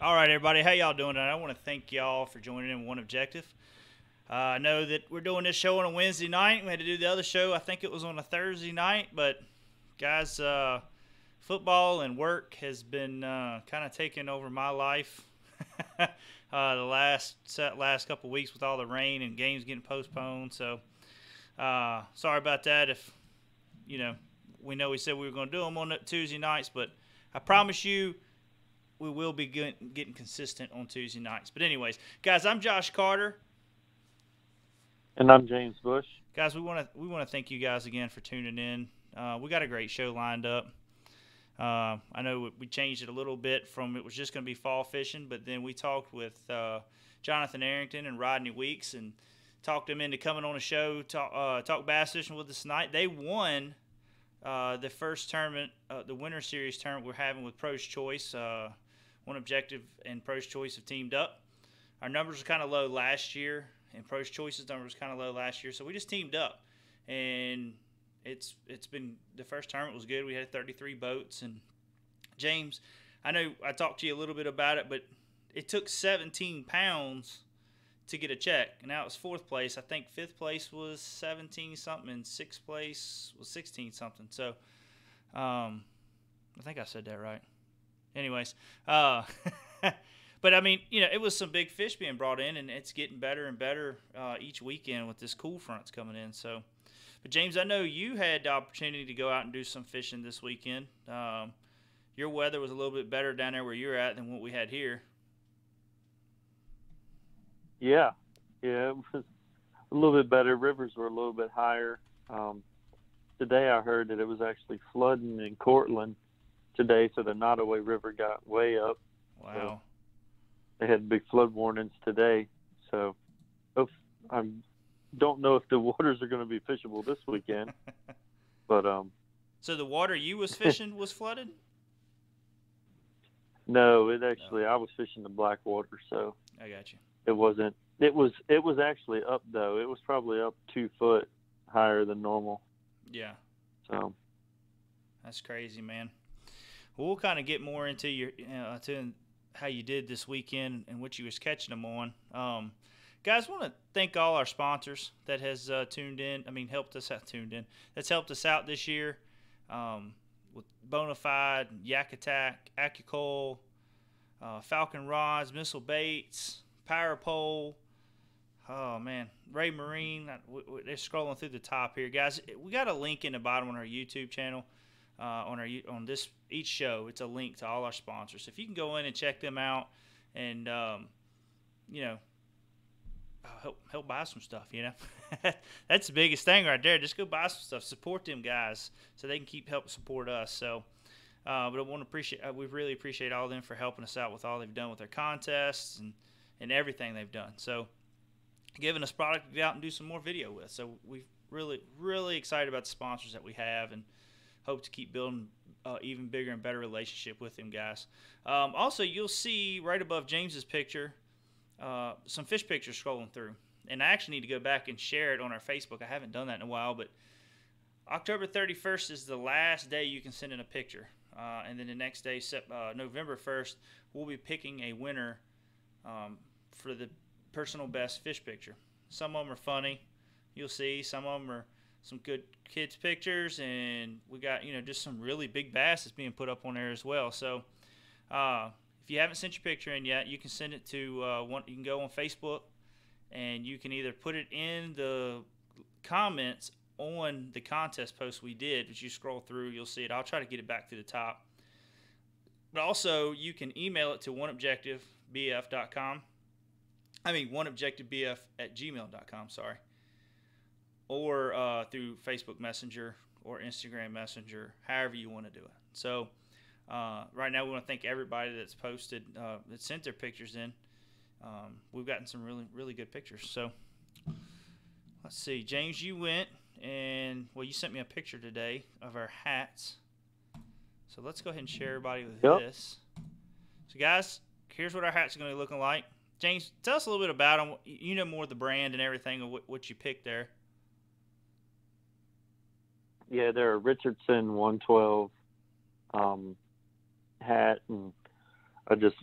All right, everybody. How y'all doing tonight? I want to thank y'all for joining in One Objective. I know that we're doing this show on a Wednesday night. We had to do the other show. I think it was on a Thursday night. But, guys, football and work has been kind of taking over my life the last couple of weeks with all the rain and games getting postponed. So, sorry about that. If, we said we were going to do them on Tuesday nights. But I promise you, we will be getting consistent on Tuesday nights. But anyways, guys, I'm Josh Carter. And I'm James Bush. Guys, we want to thank you guys again for tuning in. We got a great show lined up. I know we changed it a little bit from it was just going to be fall fishing, but then we talked with Jonathan Arrington and Rodney Weeks and talked them into coming on a show, talk bass fishing with us tonight. They won the first tournament, the Winter Series tournament we're having with Pro's Choice. One Objective and Pro's Choice have teamed up. Our numbers were kind of low last year, and Pro's Choice's numbers kind of low last year, so we just teamed up. And it's been the first tournament was good. We had 33 boats, and James, I know I talked to you a little bit about it, but it took 17 pounds to get a check, and now it's fourth place. I think fifth place was 17 something, and sixth place was 16 something. So, I think I said that right. Anyways, but I mean, it was some big fish being brought in, and it's getting better and better each weekend with this cool fronts coming in. So, but James, I know you had the opportunity to go out and do some fishing this weekend. Your weather was a little bit better down there where you're at than what we had here. Yeah, it was a little bit better. Rivers were a little bit higher. Today I heard that it was actually flooding in Cortland today, so the Nottoway River got way up. Wow. So they had big flood warnings today. So I don't know if the waters are going to be fishable this weekend. But so the water you was fishing was flooded? No, I was fishing the black water, so I got you. It wasn't. It was actually up though. It was probably up 2 foot higher than normal. Yeah. So that's crazy, man. Well, we'll kind of get more into your to how you did this weekend and what you was catching them on. Guys, want to thank all our sponsors that has tuned in. I mean, That's helped us out this year with Bonafide, Yak Attack, AccuCoil, Falcon Rods, Missile Baits, Power Pole. Oh man, Ray Marine. They're scrolling through the top here, guys. We got a link in the bottom on our YouTube channel. On each show, it's a link to all our sponsors. If you can go in and check them out, and help buy some stuff. That's the biggest thing right there. Just go buy some stuff. Support them guys so they can keep helping support us. So, but I want to appreciate. We really appreciate all of them for helping us out with all they've done with their contests and everything they've done. So, giving us product to get out and do some more video with. So we're really excited about the sponsors that we have and hope to keep building even bigger and better relationship with them guys. Also, you'll see right above James's picture some fish pictures scrolling through. And I actually need to go back and share it on our Facebook. I haven't done that in a while, but October 31st is the last day you can send in a picture. And then the next day, November 1st, we'll be picking a winner for the personal best fish picture. Some of them are funny. You'll see. Some of them are some good kids pictures, and we got just some really big bass that's being put up on there as well. So if you haven't sent your picture in yet, you can send it to you can go on Facebook, and you can either put it in the comments on the contest post we did. As you scroll through, you'll see it. I'll try to get it back to the top. But also, you can email it to oneobjectivebf.com. oneobjectivebf@gmail.com, sorry. Or through Facebook Messenger or Instagram Messenger, however you want to do it. So right now we want to thank everybody that's posted, that sent their pictures in. We've gotten some really good pictures. So let's see. James, you went and, you sent me a picture today of our hats. So let's go ahead and share everybody with this. So guys, here's what our hats are going to be looking like. James, tell us a little bit about them. You know more of the brand and everything of what you picked there. Yeah, they're a Richardson 112 hat, and I just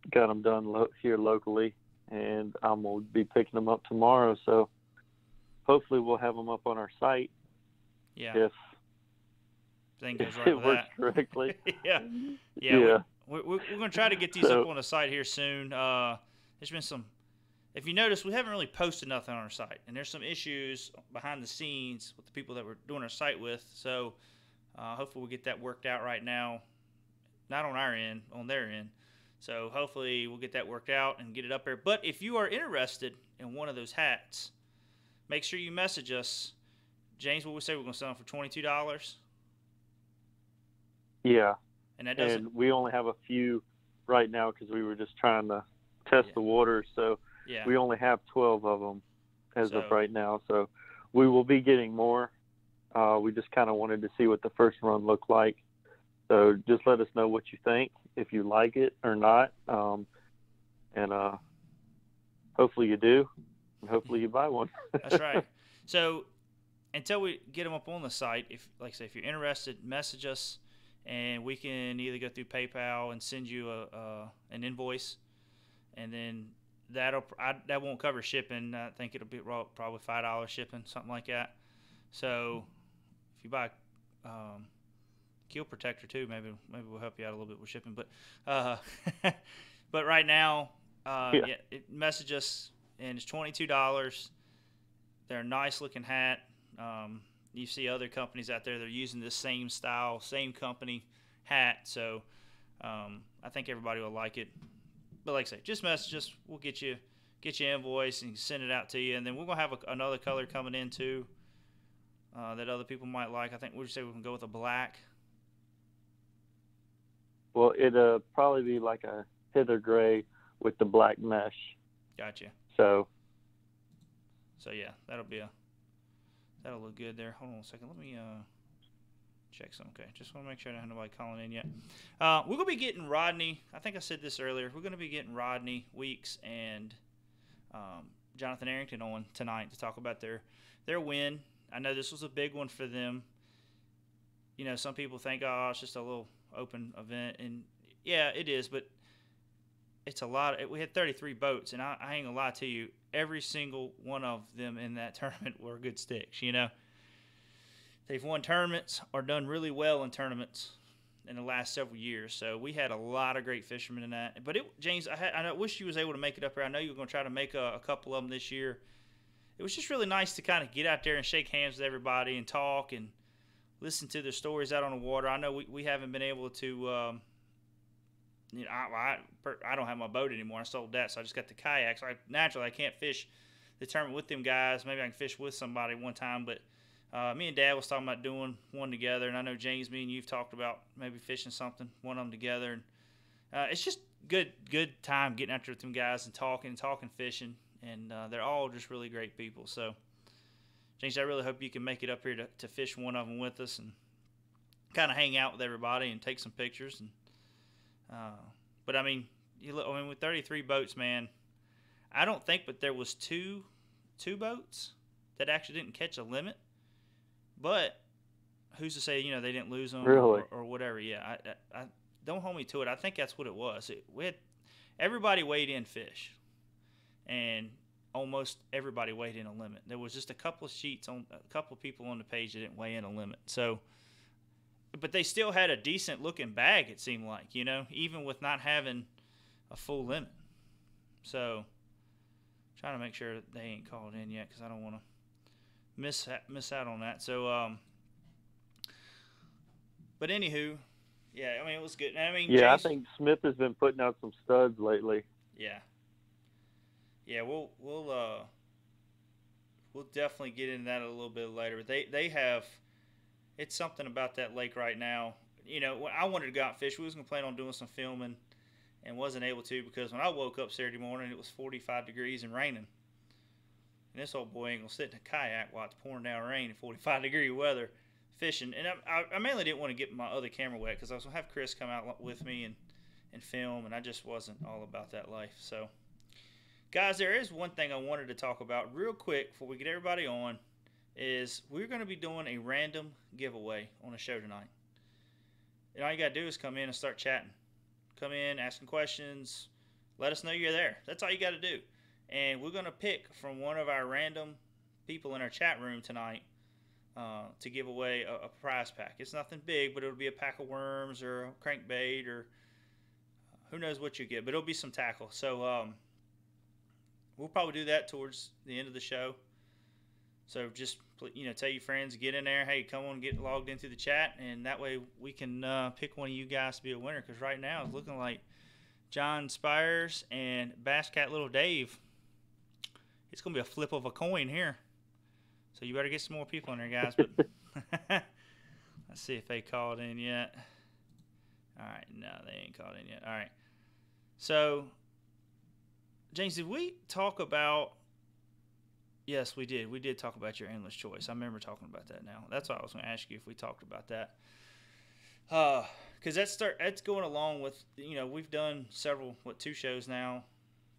got them done here locally, and I'm gonna be picking them up tomorrow. So hopefully we'll have them up on our site Yeah. if Thing goes if right it with works that. correctly. Yeah. Yeah. Yeah. We're going to try to get these up So on the site here soon. There's been some, if you notice, we haven't really posted nothing on our site. And there's some issues behind the scenes with the people that we're doing our site with. So hopefully we'll get that worked out right now. Not on our end, on their end. So hopefully we'll get that worked out and get it up there. But if you are interested in one of those hats, make sure you message us. James, what we say we're going to sell them for $22? yeah, And that doesn't. and we only have a few right now because we were just trying to test Yeah. the water. So Yeah. we only have 12 of them as of So- right now. So we will be getting more. We just kind of wanted to see what the first run looked like. So just let us know what you think, if you like it or not. And hopefully you do, and hopefully you buy one. That's right. So until we get them up on the site, if like I say, if you're interested, message us, and we can either go through PayPal and send you an invoice, and then that won't cover shipping. I think it'll be probably $5 shipping, something like that. So if you buy keel protector too, maybe we'll help you out a little bit with shipping. But but right now, message us, and it's $22. They're a nice looking hat. You see other companies out there that are using this same style, same company hat. So I think everybody will like it. But like I say, just message us. We'll get you invoice and send it out to you. And then we're gonna have another color coming in too that other people might like. I think we'll say we can go with a black. Well, it'll probably be like a heather gray with the black mesh. Gotcha. So yeah, that'll look good there. Hold on a second. Let me check some. Okay, just want to make sure I don't have nobody calling in yet. We're gonna be getting Rodney. I think I said this earlier. We're gonna be getting Rodney Weeks and Jonathan Arrington on tonight to talk about their win. I know this was a big one for them. You know, some people think, oh, it's just a little open event, and yeah, it is, but it's a lot. We had 33 boats, and I ain't gonna lie to you, every single one of them in that tournament were good sticks. You know, they've won tournaments or done really well in tournaments in the last several years. So we had a lot of great fishermen in that. But James, I wish you was able to make it up here. I know you were gonna try to make a couple of them this year. It was just really nice to kind of get out there and shake hands with everybody and talk and listen to their stories out on the water. I know we haven't been able to. You know, I don't have my boat anymore. I sold that, so I just got the kayak. So naturally, I can't fish the tournament with them guys. Maybe I can fish with somebody one time. But me and Dad was talking about doing one together, and I know James, me and you've talked about maybe fishing something, one of them together. And it's just good time getting out there with them guys and talking fishing. And they're all just really great people. So, James, I really hope you can make it up here to fish one of them with us and kind of hang out with everybody and take some pictures. And but I mean, with 33 boats, man, I don't think, but there was two boats that actually didn't catch a limit. But who's to say, they didn't lose them really? or whatever? Yeah, I don't hold me to it. I think that's what it was. We had everybody weighed in fish, and almost everybody weighed in a limit. There was just a couple of people on the page that didn't weigh in a limit. So. But they still had a decent looking bag, it seemed like, even with not having a full limit. So, trying to make sure that they ain't called in yet because I don't want to miss out on that. So, but anywho, yeah, I mean, it was good. I mean, yeah, James, I think Smith has been putting out some studs lately. Yeah, we'll definitely get into that a little bit later. But they have. It's something about that lake right now. When I wanted to go out and fish, we was going to plan on doing some filming and wasn't able to because when I woke up Saturday morning, it was 45 degrees and raining. And this old boy ain't going to sit in a kayak while it's pouring down rain in 45-degree weather fishing. And I mainly didn't want to get my other camera wet because I was going to have Chris come out with me and film, and I just wasn't all about that life. So, guys, there is one thing I wanted to talk about real quick before we get everybody on. Is we're going to be doing a random giveaway on the show tonight. And all you got to do is come in and start chatting. Come in, asking questions, let us know you're there. That's all you got to do. And we're going to pick from one of our random people in our chat room tonight to give away a prize pack. It's nothing big, but it'll be a pack of worms or a crankbait or who knows what you get. But it'll be some tackle. So we'll probably do that towards the end of the show. So just, tell your friends, get in there. Hey, come on, get logged into the chat. And that way we can pick one of you guys to be a winner. Because right now it's looking like John Spires and Bass Cat Little Dave. It's going to be a flip of a coin here. So you better get some more people in there, guys. But let's see if they called in yet. All right. No, they ain't called in yet. All right. So, James, did we talk about... Yes, we did. We did talk about your endless choice. I remember talking about that now. That's why I was going to ask you if we talked about that. Because that's going along with, we've done several, 2 shows now.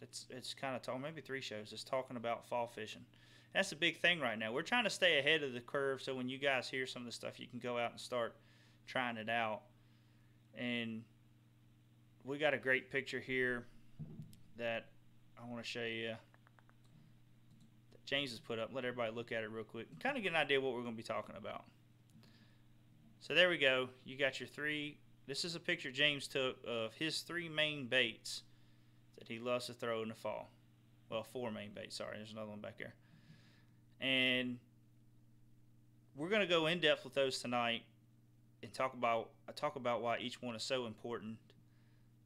It's kind of maybe 3 shows. It's talking about fall fishing. That's a big thing right now. We're trying to stay ahead of the curve so when you guys hear some of the stuff, you can go out and start trying it out. And we got a great picture here that I want to show you that James has put up. Let everybody look at it real quick and kind of get an idea of what we're going to be talking about. So there we go. You got your 3. This is a picture James took of his 3 main baits that he loves to throw in the fall. Well, 4 main baits. Sorry, there's another one back there. And we're going to go in depth with those tonight and talk about why each one is so important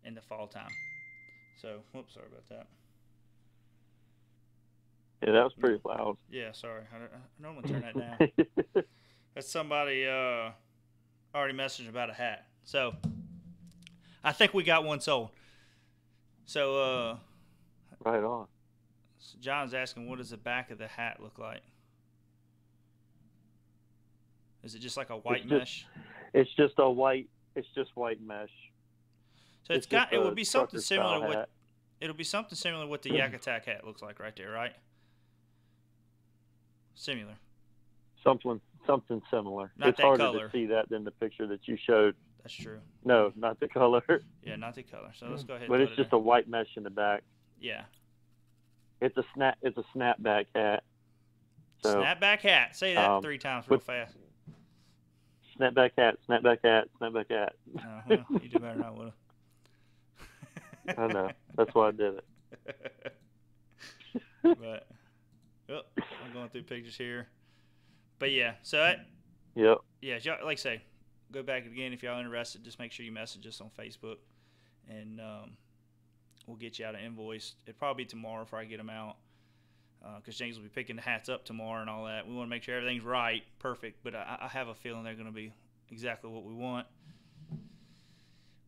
in the fall time. So, whoops, sorry about that. Yeah, that was pretty loud. Yeah, sorry. I normally turn that down. That's somebody already messaged about a hat. So, I think we got one sold. So, right on. So John's asking, what does the back of the hat look like? Is it just like a white mesh? It's just white mesh. So it would be something similar to what it'll be something similar to what the Yak Attack hat looks like right there, right? Similar. Something similar. Not it's that harder color. to see that than the picture that you showed. That's true. No, not the color. Yeah, not the color. So let's go ahead. But it's just a white mesh in the back. Yeah. It's a snapback hat. So, snapback hat. Say that 3 times real fast. Snapback hat, snapback hat, snapback hat. Well, you do better than I would have. I know. That's why I did it. But I'm going through pictures here. But yeah, so yep. Yeah, like I say, go back again if y'all interested. Just make sure you message us on Facebook, and we'll get you out an invoice. It'll probably be tomorrow before I get them out, because James will be picking the hats up tomorrow and all that. We want to make sure everything's right, perfect, but I have a feeling they're going to be exactly what we want.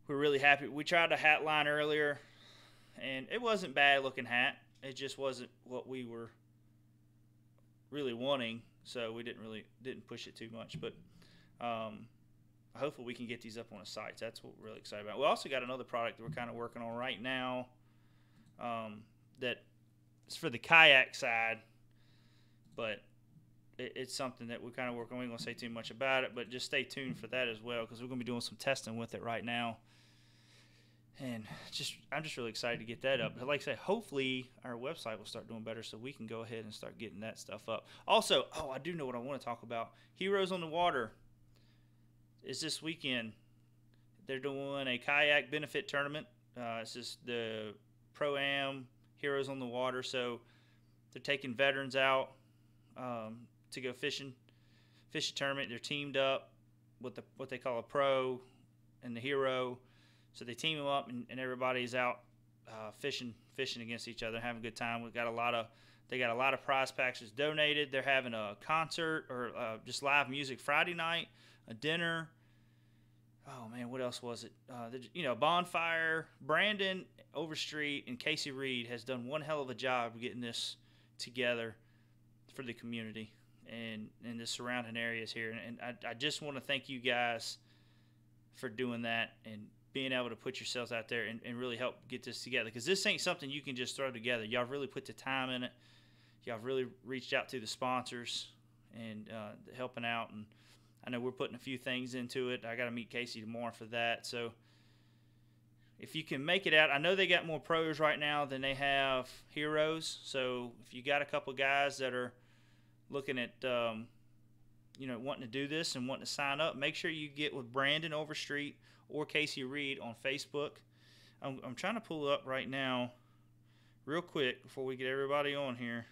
We're really happy. We tried a hat line earlier, and it wasn't bad looking hat. It just wasn't what we were really wanting, so we didn't push it too much. But hopefully we can get these up on the sites. That's what we're really excited about. We also got another product that we're kind of working on right now that is for the kayak side, but it's something that we're kind of working on. We ain't going to say too much about it, but just stay tuned for that as well, because we're going to be doing some testing with it right now. And I'm just really excited to get that up. But like I say, hopefully our website will start doing better so we can go ahead and start getting that stuff up. Also, I do know what I want to talk about. Heroes on the Water is this weekend. They're doing a kayak benefit tournament. It's just the Pro-Am Heroes on the Water. So they're taking veterans out to go fishing tournament. They're teamed up with what they call a pro and the hero. So they team them up, and everybody's out fishing against each other, having a good time. They got a lot of prize packages donated. They're having a concert or just live music Friday night, a dinner. Oh man, what else was it? Bonfire. Brandon Overstreet and Casey Reed has done one hell of a job of getting this together for the community and the surrounding areas here. And I just want to thank you guys for doing that and being able to put yourselves out there and really help get this together, because this ain't something you can just throw together. Y'all really put the time in it. Y'all really reached out to the sponsors and helping out, and I know we're putting a few things into it. I got to meet Casey tomorrow for that, so if you can make it out, I know they got more pros right now than they have heroes. So if you got a couple guys that are looking at, wanting to do this and wanting to sign up, make sure you get with Brandon Overstreet or Casey Reed on Facebook. I'm trying to pull up right now real quick before we get everybody on here,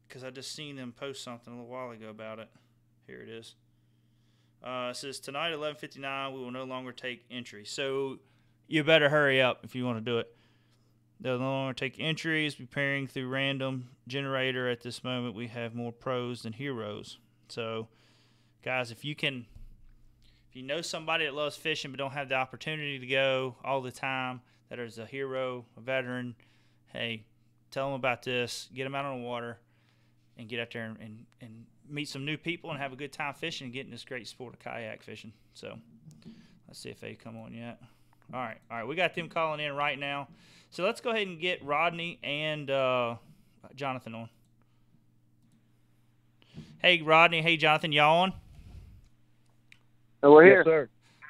because I just seen them post something a little while ago about it. Here it is. It says, tonight at 11:59, we will no longer take entries. So you better hurry up if you want to do it. They'll no longer take entries. Preparing through random generator at this moment. We have more pros than heroes. So, guys, if you know somebody that loves fishing but don't have the opportunity to go all the time, that is a hero, a veteran, hey, tell them about this. Get them out on the water and get out there and meet some new people and have a good time fishing and getting this great sport of kayak fishing. So let's see if they come on yet. All right, we got them calling in right now. So let's go ahead and get Rodney and Jonathan on. Hey, Rodney. Hey, Jonathan. Y'all on? Oh, we're here. Yes, sir.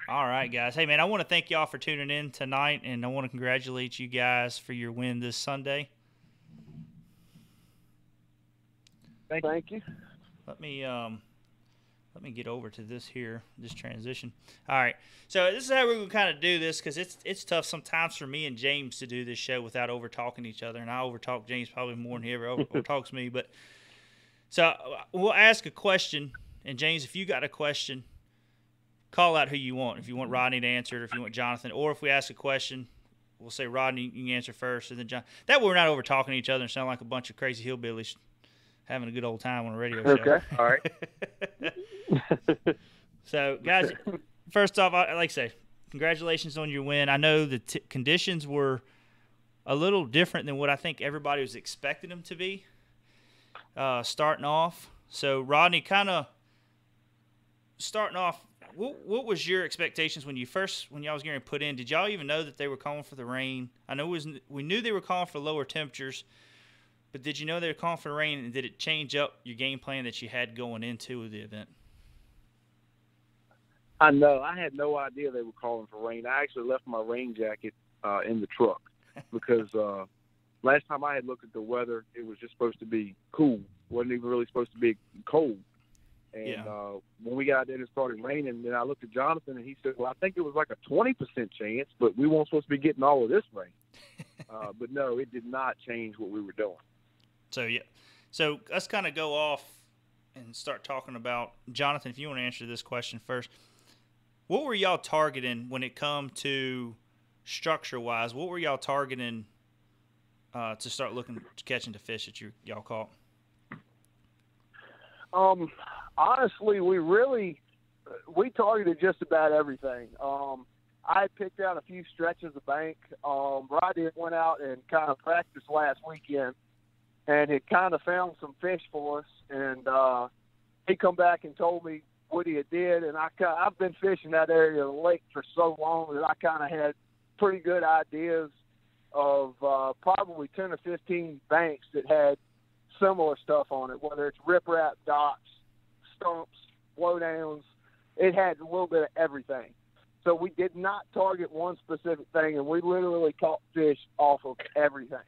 All right, guys. Hey, man, I want to thank y'all for tuning in tonight, and I want to congratulate you guys for your win this Sunday. Thank you. Let me get over to this transition. All right, so this is how we're going to kind of do this, because it's tough sometimes for me and James to do this show without over-talking each other, and I over-talk James probably more than he ever over-talks me. But so we'll ask a question, and James, if you got a question, call out who you want. If you want Rodney to answer it, or if you want Jonathan, or if we ask a question, we'll say, Rodney, you can answer first, and then John. That way we're not over-talking each other and sound like a bunch of crazy hillbillies having a good old time on a radio show. Okay, all right. So, guys, first off, like I say, congratulations on your win. I know the conditions were a little different than what I think everybody was expecting them to be starting off. So, Rodney, kind of starting off, what was your expectations when y'all was getting put in? Did y'all even know that they were calling for the rain? I know we knew they were calling for lower temperatures, but did you know they were calling for rain, and did it change up your game plan that you had going into the event? I know. I had no idea they were calling for rain. I actually left my rain jacket in the truck because last time I had looked at the weather, it was just supposed to be cool. Wasn't even really supposed to be cold. And when we got there and it started raining, then I looked at Jonathan, and he said, well, I think it was like a 20% chance, but we weren't supposed to be getting all of this rain. But no, it did not change what we were doing. So let's kind of go off and start talking about, Jonathan, if you want to answer this question first. What were y'all targeting when it come to structure-wise? What were y'all targeting to start catching the fish that y'all caught? Honestly, we targeted just about everything. I had picked out a few stretches of bank. Rodney went out and kind of practiced last weekend, and it kind of found some fish for us. And he come back and told me what he had did, and I've been fishing that area of the lake for so long that I kind of had pretty good ideas of probably 10 or 15 banks that had similar stuff on it, whether it's riprap, docks, stumps, blowdowns. It had a little bit of everything. So we did not target one specific thing, and we literally caught fish off of everything.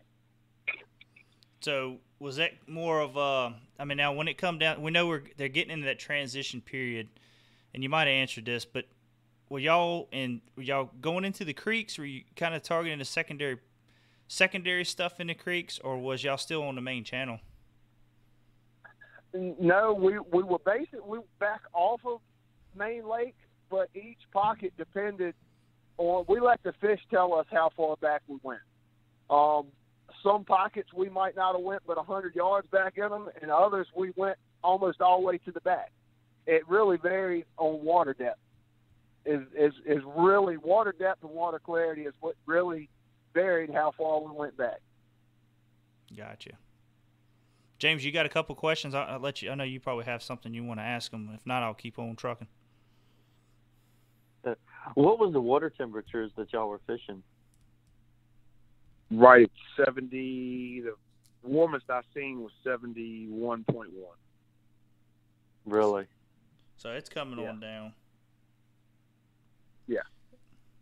So was that more of now when it come down, we know they're getting into that transition period, and you might have answered this, but were y'all going into the creeks? Were you kind of targeting the secondary stuff in the creeks, or was y'all still on the main channel? No, we were back off of main lake, but each pocket depended on, we let the fish tell us how far back we went. Some pockets we might not have went but 100 yards back in them, and others we went almost all the way to the back. It really varied on water depth. Is really water depth and water clarity is what really varied how far we went back. Gotcha. James, you got a couple questions? I'll let you. I know you probably have something you want to ask them. If not, I'll keep on trucking. What was the water temperatures that y'all were fishing? Right at 70. The warmest I seen was 71.1. Really? So it's coming on down. Yeah.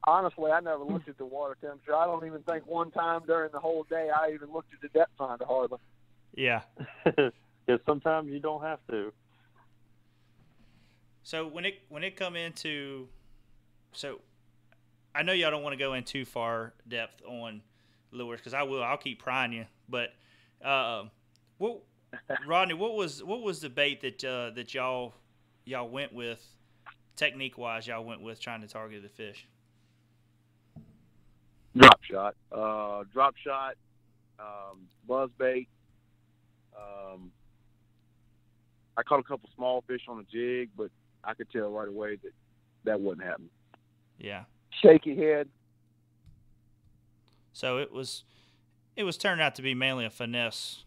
honestly, I never looked at the water temperature. I don't even think one time during the whole day I even looked at the depth finder hardly. Yeah. Because sometimes you don't have to. So when it come into, so I know y'all don't want to go in too far depth on lures, because I'll keep prying you. But Rodney, what was the bait that y'all went with, technique wise, y'all went with trying to target the fish? Drop shot, buzz bait. I caught a couple small fish on a jig, but I could tell right away that wouldn't happen. Yeah. Shaky head. So it was turning out to be mainly a finesse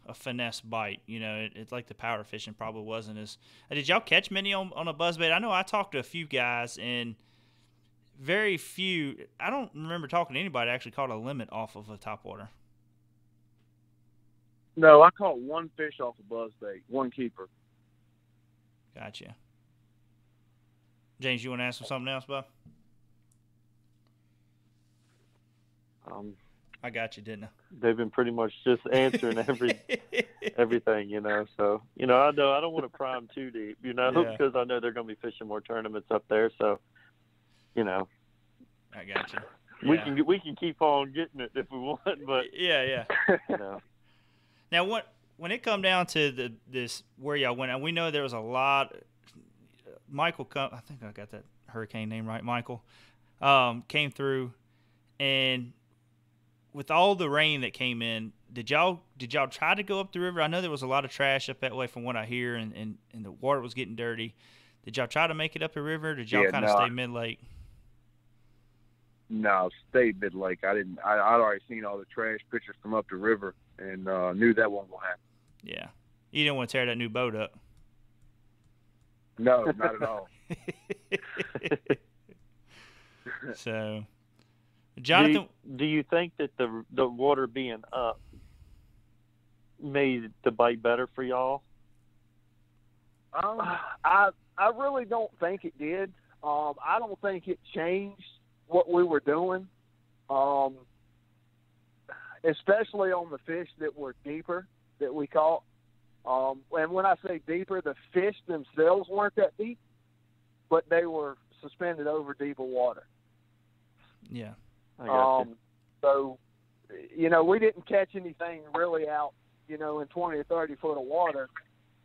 bite. You know, it's like the powder fishing probably wasn't as. Did y'all catch many on a buzzbait? I know I talked to a few guys, and very few. I don't remember talking to anybody that actually caught a limit off of a topwater. No, I caught one fish off a buzzbait, one keeper. Gotcha. James, you want to ask him something else, bud? I got you, didn't I? They've been pretty much just answering everything, you know. So, you know, I don't want to pry them too deep, you know, because I know they're going to be fishing more tournaments up there. So, you know, I got you. Yeah. We can keep on getting it if we want, but yeah. You know. Now, when it come down to this where y'all went, and we know there was a lot. Michael, I think I got that hurricane name right. Michael came through, and with all the rain that came in, did y'all try to go up the river? I know there was a lot of trash up that way from what I hear, and the water was getting dirty. Did y'all try to make it up the river? Or did y'all kind of stay mid-lake? No, stayed mid-lake. I'd already seen all the trash pictures come up the river and knew that wasn't going to happen. Yeah. You didn't want to tear that new boat up. No, not at all. So, Jonathan, do you think that the water being up made the bite better for y'all? I really don't think it did. I don't think it changed what we were doing, especially on the fish that were deeper that we caught. And when I say deeper, the fish themselves weren't that deep, but they were suspended over deeper water. Yeah. I got you. So, you know, we didn't catch anything really out, you know, in 20 or 30 foot of water.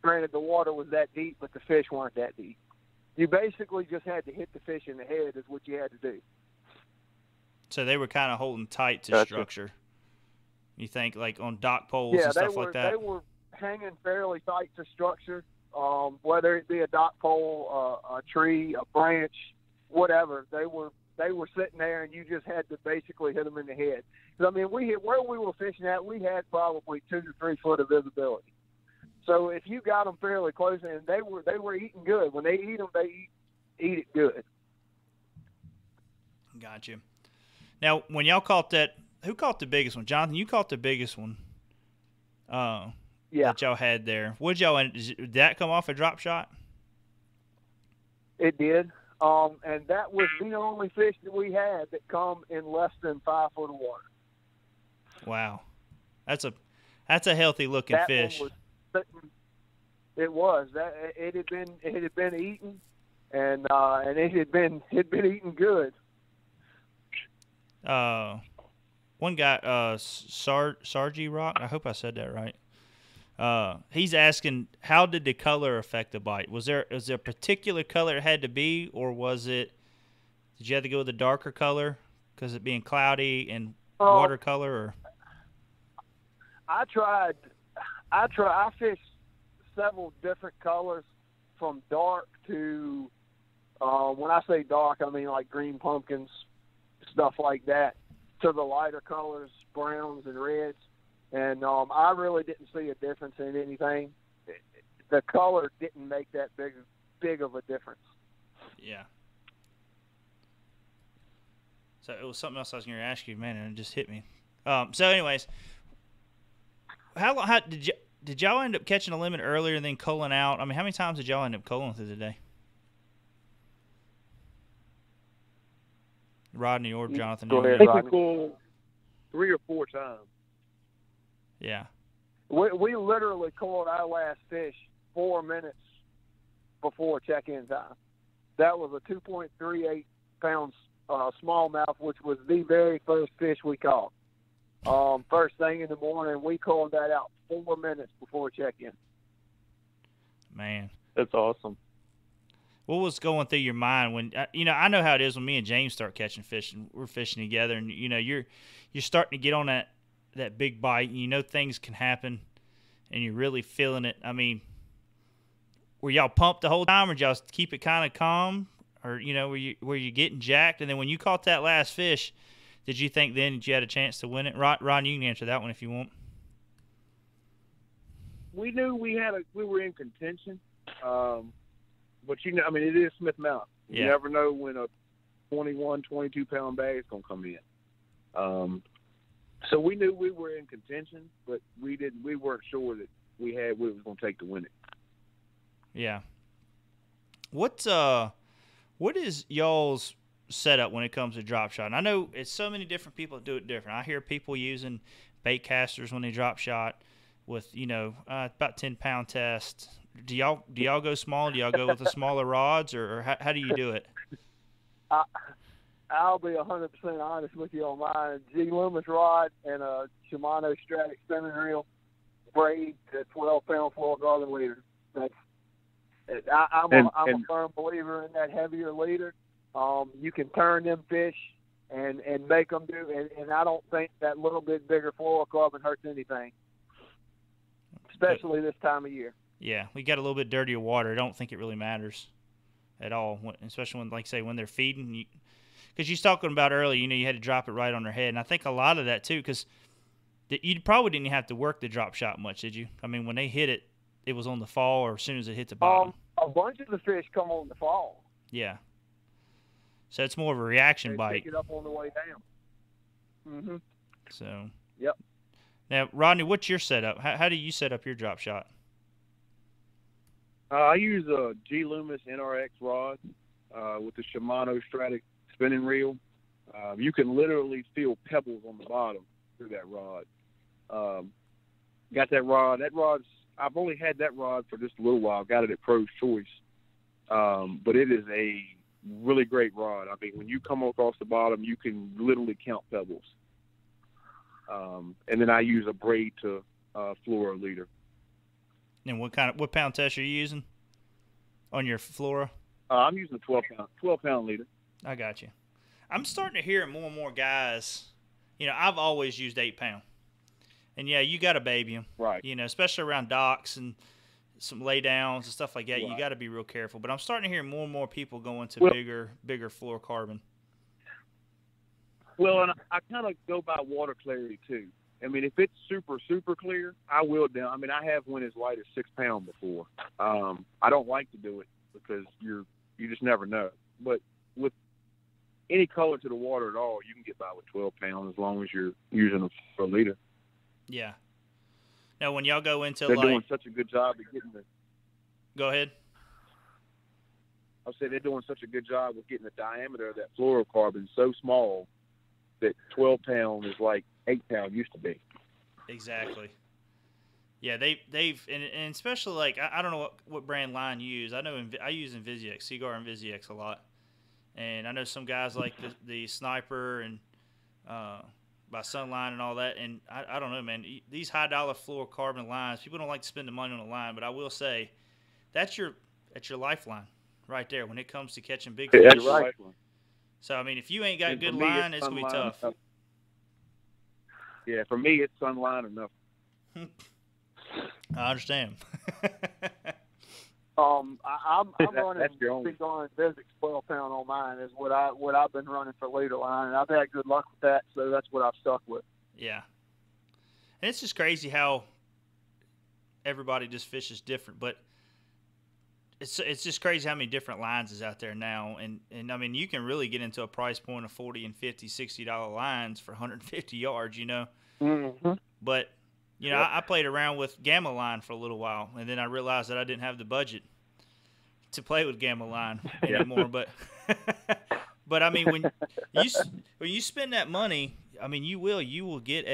Granted, the water was that deep, but the fish weren't that deep. You basically just had to hit the fish in the head is what you had to do. So they were kind of holding tight to structure. You think, like on dock poles and stuff like that? They were hanging fairly tight to structure, whether it be a dock pole, a tree, a branch, whatever. They were sitting there, and you just had to basically hit them in the head. I mean, where we were fishing at, we had probably 2 to 3 foot of visibility. So if you got them fairly close, and they were eating good. When they eat them, they eat it good. Got you. Now, when y'all caught that, who caught the biggest one? Jonathan, you caught the biggest one. Yeah. That y'all had there. Did that come off a drop shot? It did. And that was the only fish that we had that come in less than 5 foot of water. Wow. That's a healthy looking fish. It was. It had been eaten, and it had been eaten good. One guy, Sargi Rock, I hope I said that right. He's asking, how did the color affect the bite? Was there a particular color it had to be, or did you have to go with a darker color because it being cloudy and watercolor? Or? I fished several different colors from dark to, when I say dark, I mean like green pumpkins, stuff like that, to the lighter colors, browns and reds. And I really didn't see a difference in anything. The color didn't make that big of a difference. Yeah. So it was something else I was going to ask you, man, and it just hit me. So, anyways, how did y'all end up catching a limit earlier and then culling out? I mean, how many times did y'all end up culling through the day? Rodney or Jonathan. Go I ahead, think we Rodney. pulled 3 or 4 times. Yeah. We literally caught our last fish 4 minutes before check-in time. That was a 2.38 pounds smallmouth, which was the very first fish we caught. First thing in the morning, we called that out 4 minutes before check-in. Man. That's awesome. What was going through your mind when I know how it is when me and James start catching fish and we're fishing together, and you're starting to get on that big bite, and things can happen, and you're really feeling it. I mean, were y'all pumped the whole time, or did y'all keep it kind of calm, or were you getting jacked? And then when you caught that last fish, did you think then that you had a chance to win it? Ron, you can answer that one if you want. We knew we were in contention. But it is Smith Mountain. You Yeah. never know when a 21, 22-pound bag is going to come in. So we knew we were in contention, but we weren't sure that we had what it was going to take to win it. Yeah. What is y'all's setup when it comes to drop shot? And I know it's so many different people that do it different. I hear people using bait casters when they drop shot with about 10-pound test. Do y'all go small? Do y'all go with the smaller rods, or how do you do it? I'll be 100% honest with you on mine. Jig Loomis rod and a Shimano Stratic spinning reel, braid at 12-pound fluorocarbon leader. I'm a firm believer in that heavier leader. You can turn them fish and make them do, and I don't think that little bit bigger fluorocarbon hurts anything, especially this time of year. Yeah, we got a little bit dirtier water. I don't think it really matters at all, especially when they're feeding. Because you was talking about earlier, you had to drop it right on their head. And I think a lot of that, too, because you probably didn't have to work the drop shot much, did you? I mean, when they hit it, it was on the fall or as soon as it hit the bottom. A bunch of the fish come on the fall. Yeah. So it's more of a reaction They bite. pick it up on the way down. Mm-hmm. So. Yep. Now, Rodney, what's your setup? How do you set up your drop shot? I use a G Loomis NRX rod with the Shimano Stratic spinning reel. You can literally feel pebbles on the bottom through that rod. Got that rod. I've only had that rod for just a little while. Got it at Pro's Choice. But it is a really great rod. I mean, when you come across the bottom, you can literally count pebbles. And then I use a braid to fluoro leader. And what pound test are you using on your fluoro? I'm using a 12-pound leader. I got you. I'm starting to hear more and more guys. I've always used 8-pound, and yeah, you got to baby them, right? Especially around docks and some lay downs and stuff like that. Right. You got to be real careful. But I'm starting to hear more and more people going to bigger fluorocarbon. Well, and I kind of go by water clarity too. I mean, if it's super, super clear, I will down. I mean, I have went as light as 6 pound before. I don't like to do it because you just never know. But with any color to the water at all, you can get by with 12 pounds as long as you're using a leader. Yeah. Now, when y'all go into they're doing such a good job of getting the. Go ahead. I said they're doing such a good job with getting the diameter of that fluorocarbon so small that 12 pound is like 8 pound used to be. Exactly. Yeah, they've and especially like I don't know what brand line you use. I know I use InvisiX, Cigar InvisiX a lot, and I know some guys like the Sniper and by Sunline and all that. And I don't know, man. These high dollar fluorocarbon lines, people don't like to spend the money on a line, but I will say that's your lifeline right there when it comes to catching big fish. That's right. So I mean, if you ain't got a good line, it's gonna be tough. Enough. Yeah, for me, it's Sunline enough. I understand. I'm running that's your only. Big on InvisiX 12 pound on mine is what I've been running for leader line, and I've had good luck with that, so that's what I've stuck with. Yeah, and it's just crazy how everybody just fishes different, but it's just crazy how many different lines is out there now, and I mean you can really get into a price point of $40 and $50, $60 lines for 150 yards, Mm-hmm. But I played around with Gamma line for a little while, and then I realized that I didn't have the budget to play with Gamma line anymore. But But I mean, when you spend that money, I mean, you will get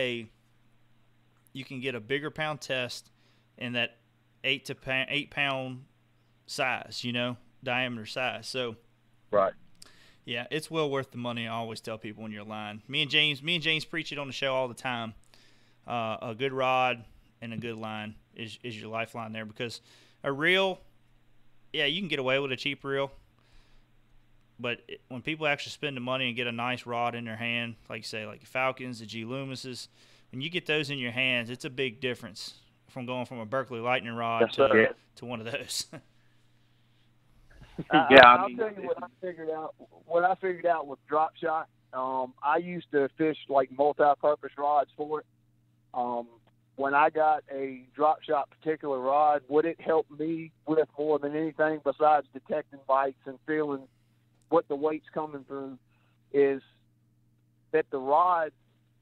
you can get a bigger pound test in that 8 pound size, diameter size. So Right. yeah, it's well worth the money. I always tell people when you're line. Me and James preach it on the show all the time. A good rod and a good line is your lifeline there, because a reel, yeah, you can get away with a cheap reel, but when people actually spend the money and get a nice rod in their hand, like you say, like the Falcons, the G Loomises, when you get those in your hands, it's a big difference from going from a Berkeley Lightning rod to one of those. I'll tell you what I figured out. What I figured out with drop shot. I used to fish like multi-purpose rods for it. When I got a drop shot particular rod, what it helped me with more than anything besides detecting bites and feeling what the weight's coming through is that the rod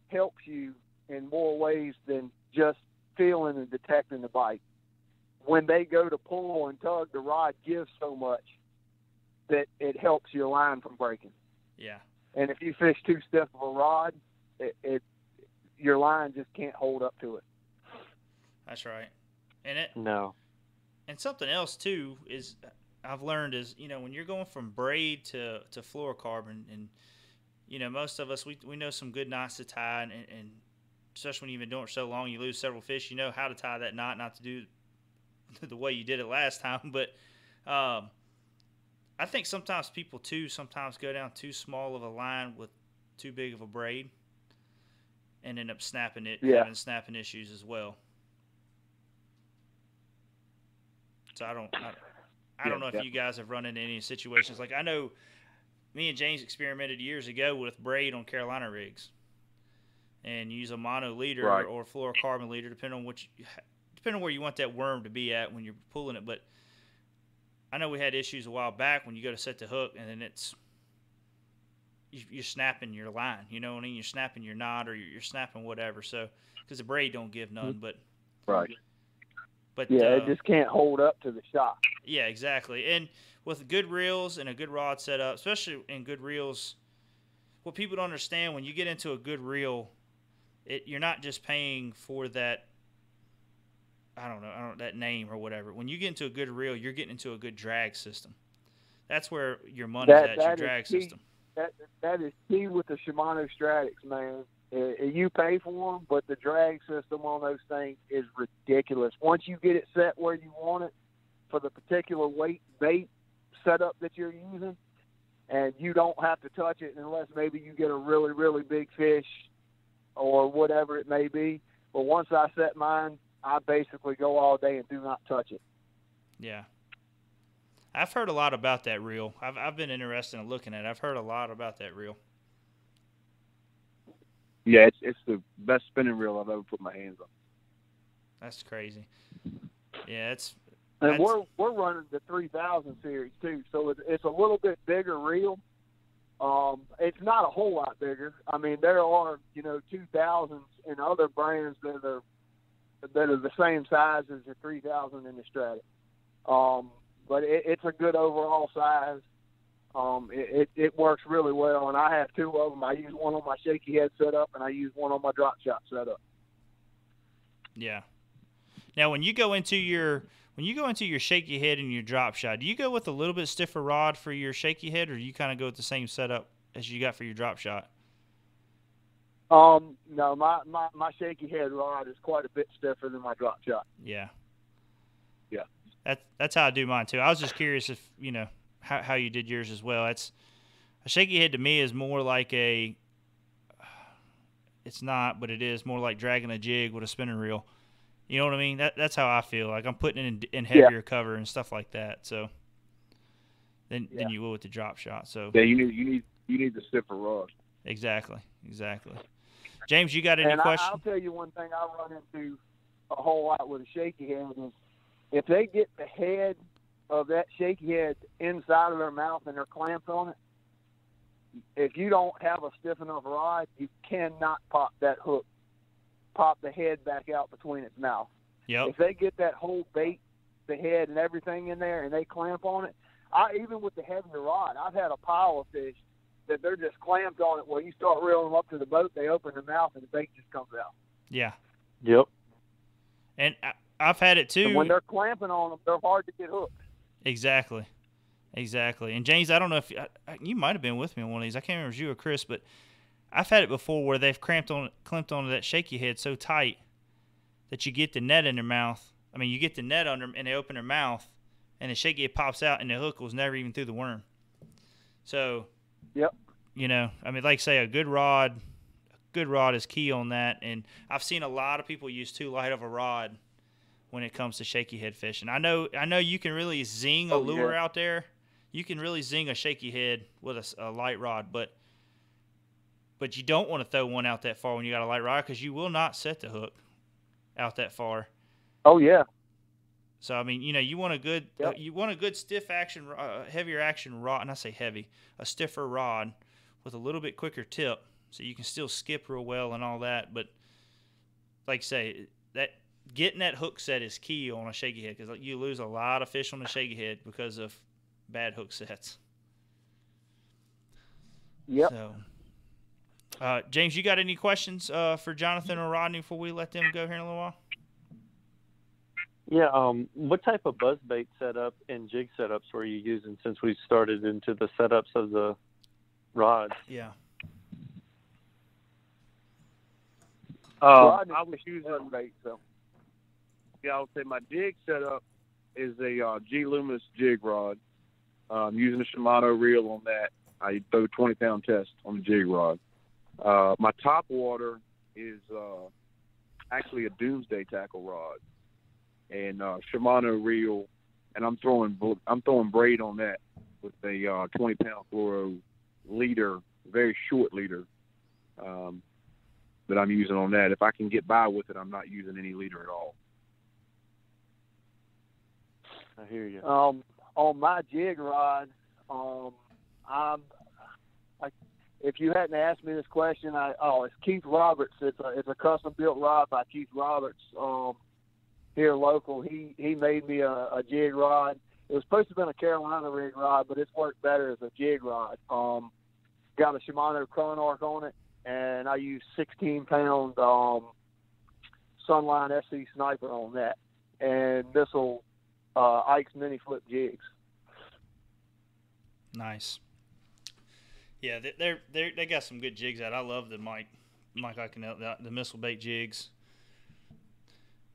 helps you in more ways than just feeling and detecting the bite. When they go to pull and tug, the rod gives so much that it helps your line from breaking. Yeah. And if you fish too stiff of a rod, your line just can't hold up to it. That's right. And something else too is I've learned is, when you're going from braid to fluorocarbon, and most of us we know some good knots to tie, and especially when you've been doing it for so long, you lose several fish. You know how to tie that knot, not to do the way you did it last time. But I think sometimes people too go down too small of a line with too big of a braid and end up snapping it, having snapping issues as well. So I don't know if you guys have run into any situations. Like, I know me and James experimented years ago with braid on Carolina rigs and use a mono leader or fluorocarbon leader, depending on where you want that worm to be at when you're pulling it. But I know we had issues a while back when you go to set the hook and then you're snapping your line, you know what I mean? You're snapping your knot or you're snapping whatever. So, because the braid don't give none, but it just can't hold up to the shot. Yeah, exactly. And with good reels and a good rod setup, especially in good reels, what people don't understand, when you get into a good reel, you're not just paying for that. I don't know that name or whatever. When you get into a good reel, you're getting into a good drag system. That's where your money's at, your drag system. That is key with the Shimano Stratics, man. You pay for them, but the drag system on those things is ridiculous. Once you get it set where you want it for the particular weight bait setup that you're using, and you don't have to touch it unless maybe you get a really, really big fish or whatever it may be. But once I set mine, I basically go all day and do not touch it. Yeah. I've heard a lot about that reel. I've been interested in looking at it. I've heard a lot about that reel. Yeah, it's the best spinning reel I've ever put my hands on. That's crazy. Yeah, and we're running the 3000 series too, so it's a little bit bigger reel. It's not a whole lot bigger. I mean, there are 2000s and other brands that are the same size as the 3000 in the Stratic. But it's a good overall size. It works really well, and I have two of them. I use one on my shaky head setup, and I use one on my drop shot setup. Yeah. Now, when you go into your shaky head and your drop shot, do you go with a little bit stiffer rod for your shaky head, or do you kind of go with the same setup as you got for your drop shot? No, my shaky head rod is quite a bit stiffer than my drop shot. Yeah. Yeah. That's how I do mine too. I was just curious if how you did yours as well. It's a shaky head to me is more like it's not, but it is more like dragging a jig with a spinning reel. You know what I mean? That's how I feel. Like I'm putting it in heavier cover and stuff like that. So than you will with the drop shot. So yeah, you need the stiffer rod. Exactly. James, you got any questions? I'll tell you one thing I run into a whole lot with a shaky head is if they get the head of that shaky head inside of their mouth and they're clamped on it, if you don't have a stiff enough rod, you cannot pop that hook, pop the head back out between its mouth. Yep. If they get that whole bait, the head and everything in there, and they clamp on it, even with the heavier rod, I've had a pile of fish that they're just clamped on it. Well, you start reeling them up to the boat, they open their mouth, and the bait just comes out. Yeah. Yep. And I've had it too. And when they're clamping on them, they're hard to get hooked. Exactly. And James, I don't know if you might have been with me on one of these. I can't remember if it was you or Chris, but I've had it before where they've clamped onto that shaky head so tight that you get the net in their mouth. I mean, you get the net under them, and they open their mouth, and the shaky head pops out, and the hook was never even through the worm. So, yep. You know, I mean, like say a good rod is key on that. And I've seen a lot of people use too light of a rod when it comes to shaky head fishing. I know you can really zing a lure out there. You can really zing a shaky head with a light rod, but you don't want to throw one out that far when you got a light rod because you will not set the hook out that far. Oh yeah. So I mean, you know, you want a good stiff action, heavier action rod, and I say heavy, a stiffer rod with a little bit quicker tip, so you can still skip real well and all that. But like I say, that getting that hook set is key on a shaky head because you lose a lot of fish on the shaky head because of bad hook sets. Yep. So, James, you got any questions for Jonathan or Rodney before we let them go here in a little while? Yeah. What type of buzzbait setup and jig setups were you using since we started into the setups of the rods? Yeah. I was using bait, so yeah, I would say my jig setup is a G Loomis jig rod. Using a Shimano reel on that. I throw 20-pound test on the jig rod. My top water is actually a Doomsday tackle rod and Shimano reel, and I'm throwing braid on that with a 20-pound fluoro leader, very short leader that I'm using on that. If I can get by with it, I'm not using any leader at all. I hear you. On my jig rod, if you hadn't asked me this question, it's Keith Roberts. It's a custom built rod by Keith Roberts here local. He made me a jig rod. It was supposed to have been a Carolina rig rod, but it's worked better as a jig rod. Got a Shimano Chronarch on it, and I use 16-pound Sunline SC Sniper on that, and missile Ike's mini flip jigs. Nice. Yeah, they got some good jigs out. I love the Mike Iconell, the missile bait jigs.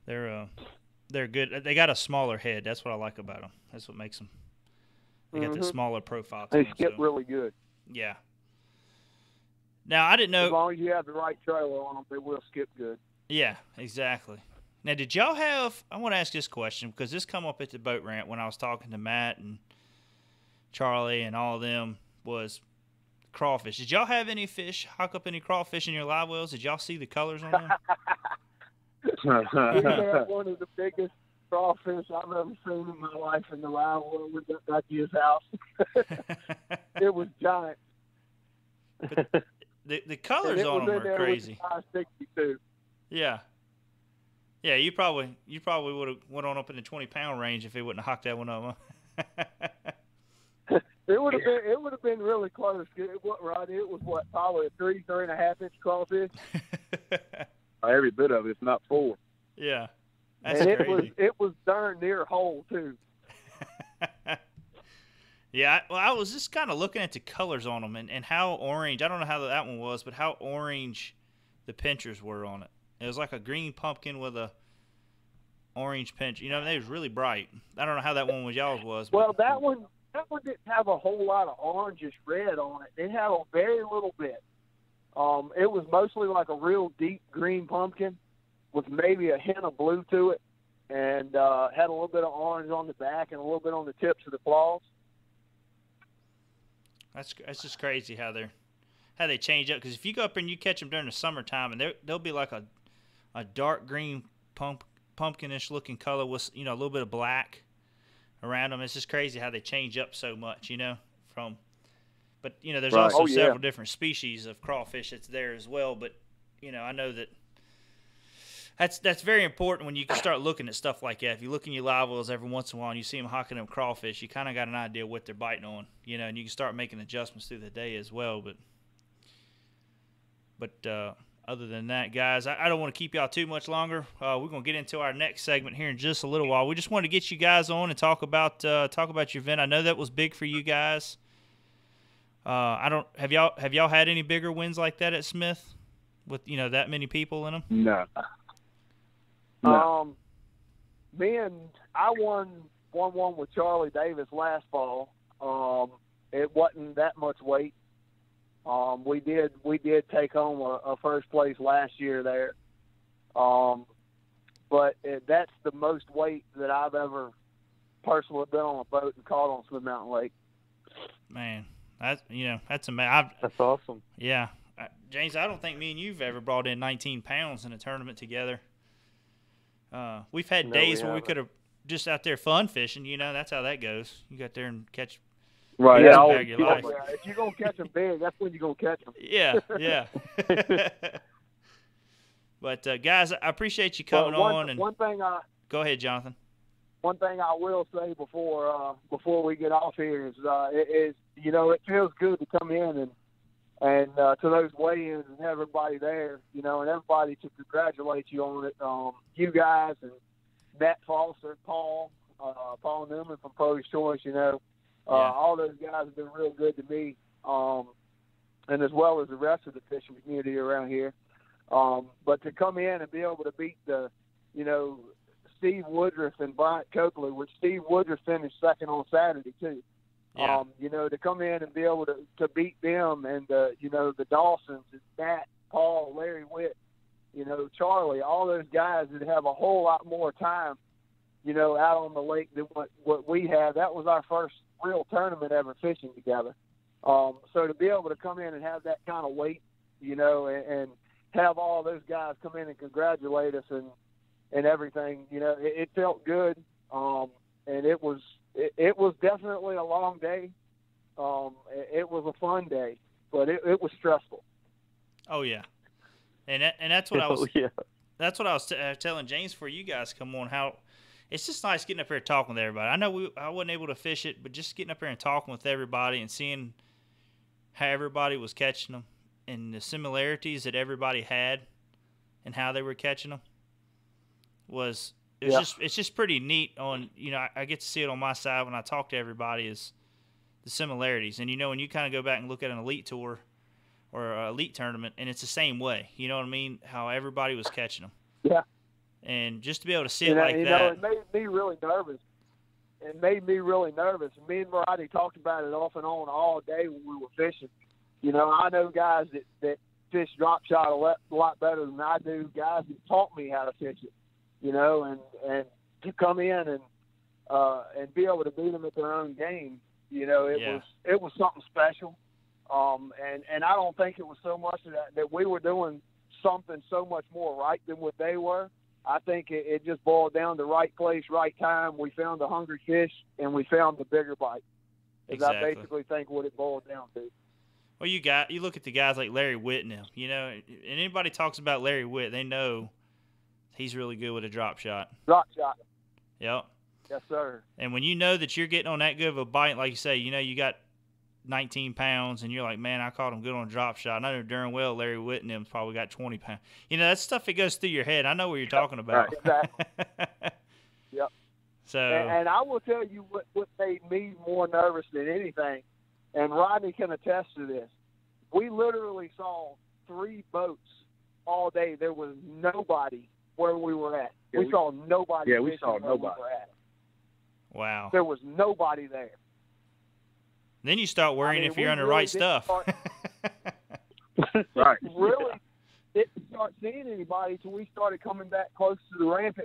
They're good. They got a smaller head. That's what I like about them. That's what makes them. They got the smaller profile. They skip really good. Yeah. Now I didn't know. As long as you have the right trailer on them, they will skip good. Yeah, exactly. Now, did y'all have? I want to ask this question because this come up at the boat ramp when I was talking to Matt and Charlie and all of them was crawfish. Did y'all have any fish? Hook up any crawfish in your live wells? Did y'all see the colors on them? We had one of the biggest crawfish I've ever seen in my life in the live well with at his house. It was giant. But the colors on them are crazy. 562. Yeah. Yeah, you probably would have went on up in the 20-pound range if he wouldn't have hocked that one up. Huh? It would have been really close. It was probably a 3.5 inch crawfish. Every bit of it's not 4. Yeah, that's and crazy. it was darn near whole too. Yeah, well, I was just kind of looking at the colors on them and how orange. I don't know how that one was, but how orange the pinchers were on it. It was like a green pumpkin with a orange pinch. You know, they was really bright. I don't know how that one was y'all's was. Well, that one didn't have a whole lot of orangish red on it. It had a very little bit. It was mostly like a real deep green pumpkin with maybe a hint of blue to it, and had a little bit of orange on the back and a little bit on the tips of the claws. That's just crazy how they change up. Because if you go up there and you catch them during the summertime, and they'll be like a dark green pumpkinish looking color with a little bit of black around them. It's just crazy how they change up so much, But there's right. also several different species of crawfish that's there as well. But I know that That's very important when you can start looking at stuff like that. If you look in your live wells every once in a while and you see them hawking them crawfish, you kind of got an idea what they're biting on, and you can start making adjustments through the day as well. But other than that, guys, I don't want to keep y'all too much longer. We're gonna get into our next segment here in just a little while. We just wanted to get you guys on and talk about your event. I know that was big for you guys. Have y'all had any bigger wins like that at Smith with that many people in them? No. I won one with Charlie Davis last fall. It wasn't that much weight. We did take home a first place last year there. But that's the most weight that I've ever personally been on a boat and caught on Smith Mountain Lake. Man, that's amazing. That's awesome. Yeah, James, I don't think me and you've ever brought in 19 pounds in a tournament together. We've had days where we could have just out there fun fishing. That's how that goes. You got there and catch. Right. Yeah, if you're gonna catch them big, that's when you're gonna catch them. Yeah. But guys, I appreciate you coming on. And one thing go ahead, Jonathan. One thing I will say before we get off here is it feels good to come in and to those weigh-ins and have everybody there, and everybody to congratulate you on it. You guys and Matt Foster, Paul Newman from Pro's Choice, all those guys have been real good to me, and as well as the rest of the fishing community around here. But to come in and be able to beat Steve Woodruff and Bryant Coakley, which Steve Woodruff finished second on Saturday too. Yeah. To come in and be able to beat them and, the Dawsons and Matt, Paul, Larry Witt, Charlie, all those guys that have a whole lot more time, out on the lake than what we have. That was our first real tournament ever fishing together. So to be able to come in and have that kind of weight, and have all those guys come in and congratulate us and everything, it felt good. And it was definitely a long day. It was a fun day, but it was stressful. Oh yeah, and that's what I was. Yeah. That's what I was telling James before you guys come on. How it's just nice getting up here and talking with everybody. I know I wasn't able to fish it, but just getting up here and talking with everybody and seeing how everybody was catching them and the similarities that everybody had and how they were catching them it's just pretty neat. I get to see it on my side when I talk to everybody is the similarities. And when you kind of go back and look at an elite tour or an elite tournament, and it's the same way. You know what I mean? How everybody was catching them. Yeah. And just to be able to see it like that. It made me really nervous. And me and Mariah talked about it off and on all day when we were fishing. I know guys that fish drop shot a lot better than I do. Guys that taught me how to fish it. And to come in and be able to beat them at their own game, it was something special. And I don't think it was so much that we were doing something so much more right than what they were. I think it just boiled down to right place, right time. We found the hungry fish, and we found the bigger bite. Exactly. I basically think what it boiled down to. Well, you look at the guys like Larry Witt now, and anybody talks about Larry Witt, they know he's really good with a drop shot. Drop shot. Yep. Yes, sir. And when you know that you're getting on that good of a bite, like you say, you got 19 pounds, and you're like, man, I caught him good on a drop shot. I know darn well Larry Witt and them's probably got 20 pounds. That stuff that goes through your head. I know what you're talking about. Exactly. Yep. So. And I will tell you what made me more nervous than anything, and Rodney can attest to this. We literally saw 3 boats all day. There was nobody where we were at. Yeah, we saw nobody. Yeah, we saw nobody. We were at. Wow. There was nobody there. Then you start worrying if you're on the right stuff. Right. Really didn't start seeing anybody until we started coming back close to the ramp,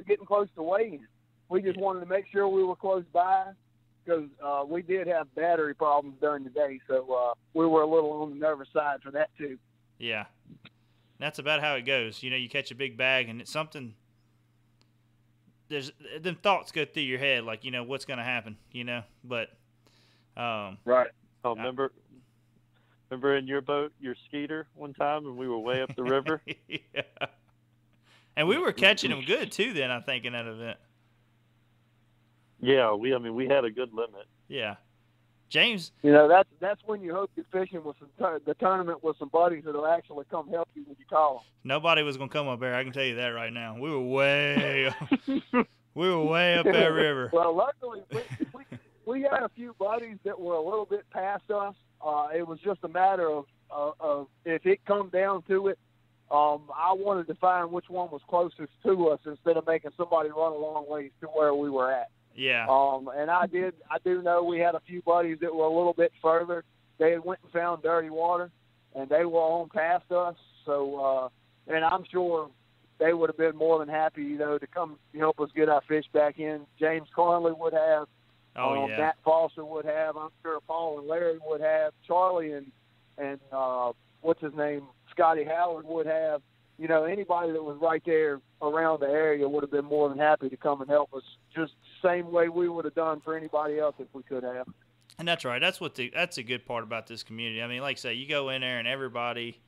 getting close to weigh-in. We just wanted to make sure we were close by because we did have battery problems during the day, so we were a little on the nervous side for that too. Yeah. That's about how it goes. You catch a big bag, and it's something. Them thoughts go through your head, like what's going to happen. But right. Oh, remember in your boat, your Skeeter, one time, and we were way up the river. Yeah. And we were catching them good too. Then I think in that event. Yeah, we had a good limit. Yeah, James. That's when you hope you're fishing with the tournament with some buddies that'll actually come help you when you call them. Nobody was gonna come up there. I can tell you that right now. We were way up that river. Well, luckily we had a few buddies that were a little bit past us. It was just a matter of if it come down to it. I wanted to find which one was closest to us instead of making somebody run a long ways to where we were at. Yeah. And I do know we had a few buddies that were a little bit further. They had went and found dirty water, and they were on past us. So, and I'm sure they would have been more than happy, to come help us get our fish back in. James Conley would have. Oh, yeah. Matt Foster would have. I'm sure Paul and Larry would have. Charlie and what's his name, Scotty Howard would have. Anybody that was right there around the area would have been more than happy to come and help us, just the same way we would have done for anybody else if we could have. And that's right. That's a good part about this community. I mean, like I say, you go in there and everybody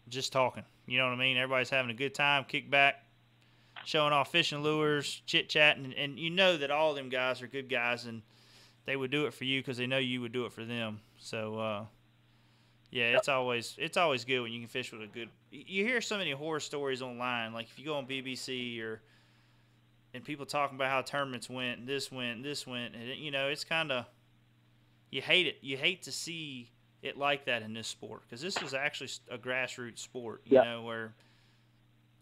just talking. You know what I mean? Everybody's having a good time, kick back, showing off fishing lures, chit-chatting, and you know that all of them guys are good guys, and they would do it for you because they know you would do it for them. So, yeah, it's always good when you can fish with a good. You hear so many horror stories online, like if you go on BBC and people talking about how tournaments went, this went, and it's kind of, you hate it. You hate to see it like that in this sport because this is actually a grassroots sport, where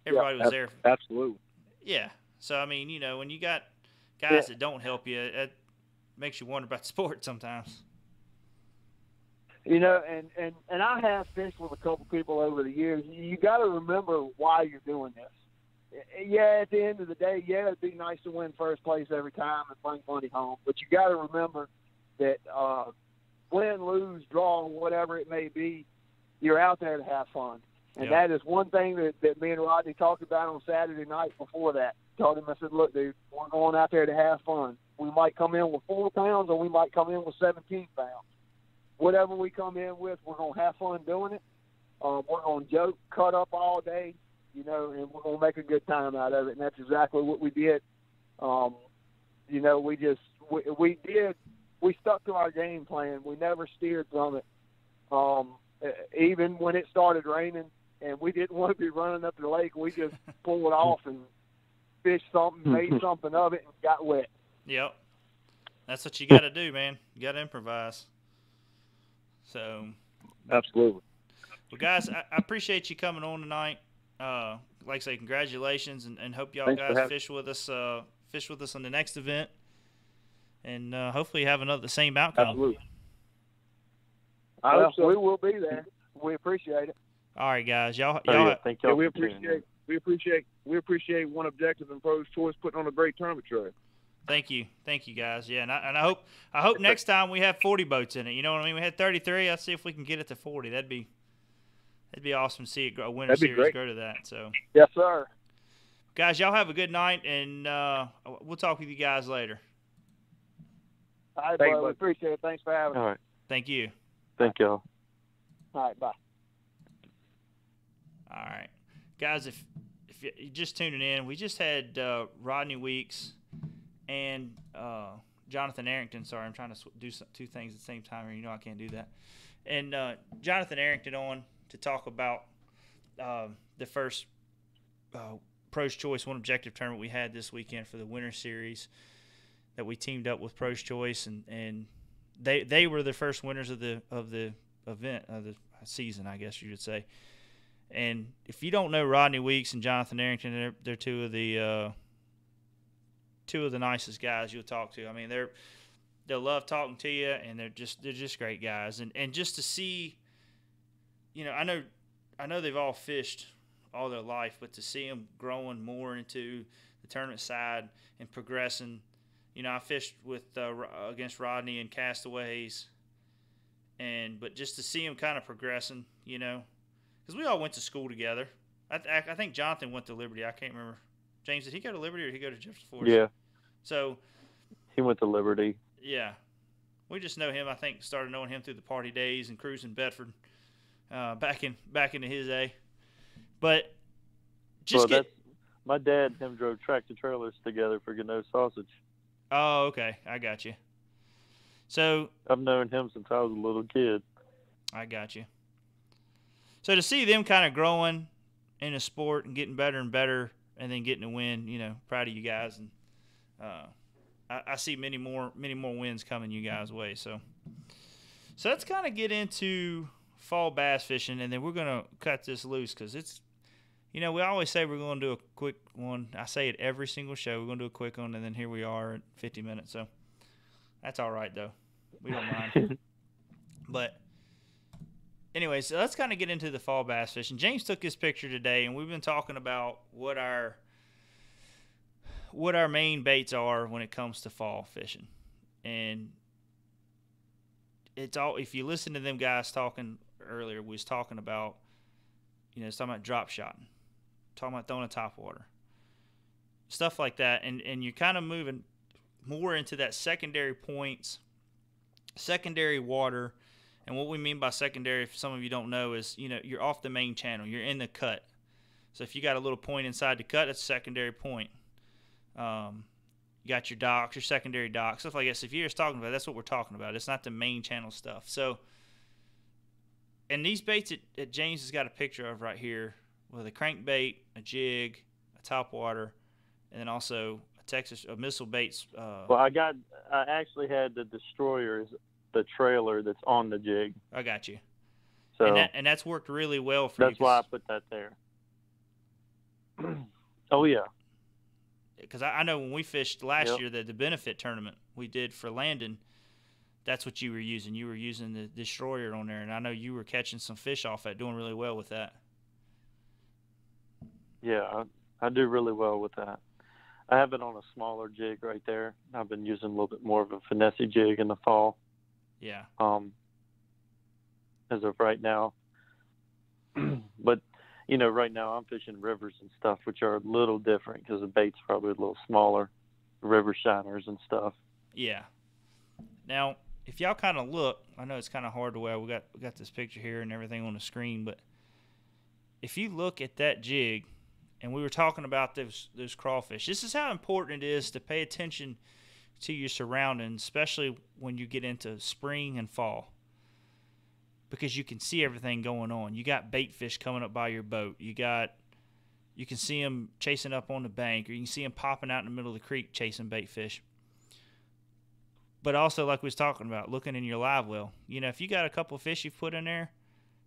everybody was there. Absolutely. Yeah. So I mean, when you got guys that don't help you, it makes you wonder about the sport sometimes. And I have fished with a couple people over the years. You got to remember why you're doing this. Yeah, at the end of the day, it'd be nice to win first place every time and bring money home. But you got to remember that win, lose, draw, whatever it may be, you're out there to have fun. And that is one thing that me and Rodney talked about on Saturday night before that. Told him, I said, look, dude, we're going out there to have fun. We might come in with 4 pounds or we might come in with 17 pounds. Whatever we come in with, we're going to have fun doing it. We're going to joke, cut up all day, and we're going to make a good time out of it. And that's exactly what we did. We stuck to our game plan. We never steered from it. Even when it started raining and we didn't want to be running up the lake, we just pulled it off and fished something, made something of it, and got wet. Yep. That's what you got to do, man. You got to improvise. So, absolutely. Well, guys, I appreciate you coming on tonight. Like I say, congratulations, and hope y'all guys fish with us on the next event, and hopefully have the same outcome. Absolutely. We will be there. We appreciate it. All right, guys, y'all. Thank y'all. We appreciate OneObjective and Pro's Choice putting on a great tournament trail. Thank you, guys. Yeah, and I hope next time we have 40 boats in it. You know what I mean? We had 33. Let's see if we can get it to 40. That'd be awesome to see a winter series go to that. So yes, sir. Guys, y'all have a good night, and we'll talk with you guys later. All right, bro. We appreciate it. Thanks for having us. All right. Thank you. Thank y'all. All right, bye. All right, guys. If you're just tuning in, we just had Rodney Weeks and Jonathan Arrington. Sorry, I'm trying to do 2 things at the same time here. I can't do that. And Jonathan Arrington on to talk about the first Pro's Choice OneObjective Tournament we had this weekend for the Winter Series that we teamed up with Pro's Choice, and they were the first winners of the event of the season, I guess you would say. And if you don't know Rodney Weeks and Jonathan Arrington, they're two of the nicest guys you'll talk to. I mean, they'll love talking to you, and they're just great guys. And just to see, I know they've all fished all their life, but to see them growing more into the tournament side and progressing. I fished with against Rodney and Castaways, but just to see him kind of progressing, because we all went to school together. I think Jonathan went to Liberty. I can't remember. James, did he go to Liberty or did he go to Jefferson Forest? Yeah. So he went to Liberty. Yeah. We just know him. I think started knowing him through the party days and cruising Bedford back into his day. But Just get. My dad and him drove tractor trailers together for Gano Sausage. Oh, okay. I got you. So I've known him since I was a little kid. I got you. So to see them kind of growing in a sport and getting better and better, and then getting a win, proud of you guys, and I see many more wins coming you guys' way. So let's kind of get into fall bass fishing, and then we're gonna cut this loose because it's, we always say we're gonna do a quick one. I say it every single show. We're gonna do a quick one, and then here we are at 50 minutes. So that's all right though. We don't mind. But anyway, so let's kind of get into the fall bass fishing. James took his picture today, and we've been talking about what our main baits are when it comes to fall fishing. And it's all, if you listen to them guys talking earlier, we was talking about, it's talking about drop shotting, talking about throwing a topwater, stuff like that. And you're kind of moving more into that secondary points, secondary water. And what we mean by secondary, if some of you don't know, is, you're off the main channel. You're in the cut. So if you got a little point inside the cut, that's a secondary point. You got your docks, your secondary docks, stuff like that. So if you're just talking about, that's what we're talking about. It's not the main channel stuff. So, and these baits that James has got a picture of right here with a crankbait, a jig, a topwater, and then also a missile baits. Well, I actually had the Destroyer, the trailer that's on the jig. I got you. So and that's worked really well for you. That's why I put that there. Oh yeah. Because I know when we fished last year, the benefit tournament we did for Landon, that's what you were using. You were using the Destroyer on there, and I know you were catching some fish off that, doing really well with that. Yeah, I do really well with that. I have it on a smaller jig right there. I've been using a little bit more of a finesse jig in the fall. Yeah. As of right now. But right now I'm fishing rivers and stuff, which are a little different because the bait's probably a little smaller, river shiners and stuff. Yeah. Now, if y'all kind of look, I know it's kind of hard to wear. We got this picture here and everything on the screen, but if you look at that jig, and we were talking about those crawfish, this is how important it is to pay attention to your surroundings, especially when you get into spring and fall, because you can see everything going on. You got bait fish coming up by your boat. You can see them chasing up on the bank, or you can see them popping out in the middle of the creek chasing bait fish. But also, like we was talking about, looking in your live well. If you got a couple of fish you've put in there,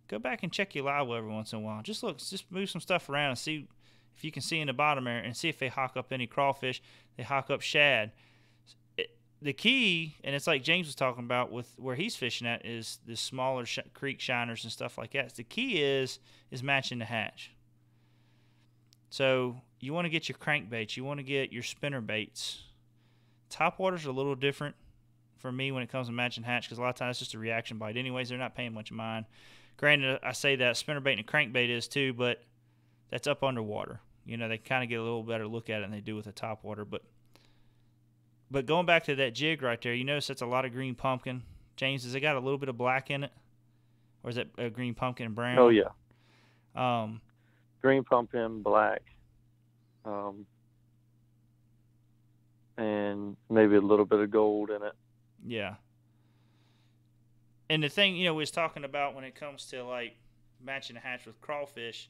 go back and check your live well every once in a while. Just move some stuff around and see if you can see in the bottom there, and see if they hawk up any crawfish, they hawk up shad. The key, and it's like James was talking about with where he's fishing at, is the smaller creek shiners and stuff like that. The key is matching the hatch. So you want to get your crankbaits. You want to get your spinner baits. Topwaters are a little different for me when it comes to matching hatch, because a lot of times it's just a reaction bite. Anyways, they're not paying much mind. Granted, I say that spinnerbait and a crankbait is too, but that's up underwater. They kind of get a little better look at it than they do with a topwater. But going back to that jig right there, you notice that's a lot of green pumpkin. James, has it got a little bit of black in it? Or is it a green pumpkin and brown? Oh, yeah. Green pumpkin, black, and maybe a little bit of gold in it. Yeah. And the thing, we was talking about when it comes to, like, matching a hatch with crawfish,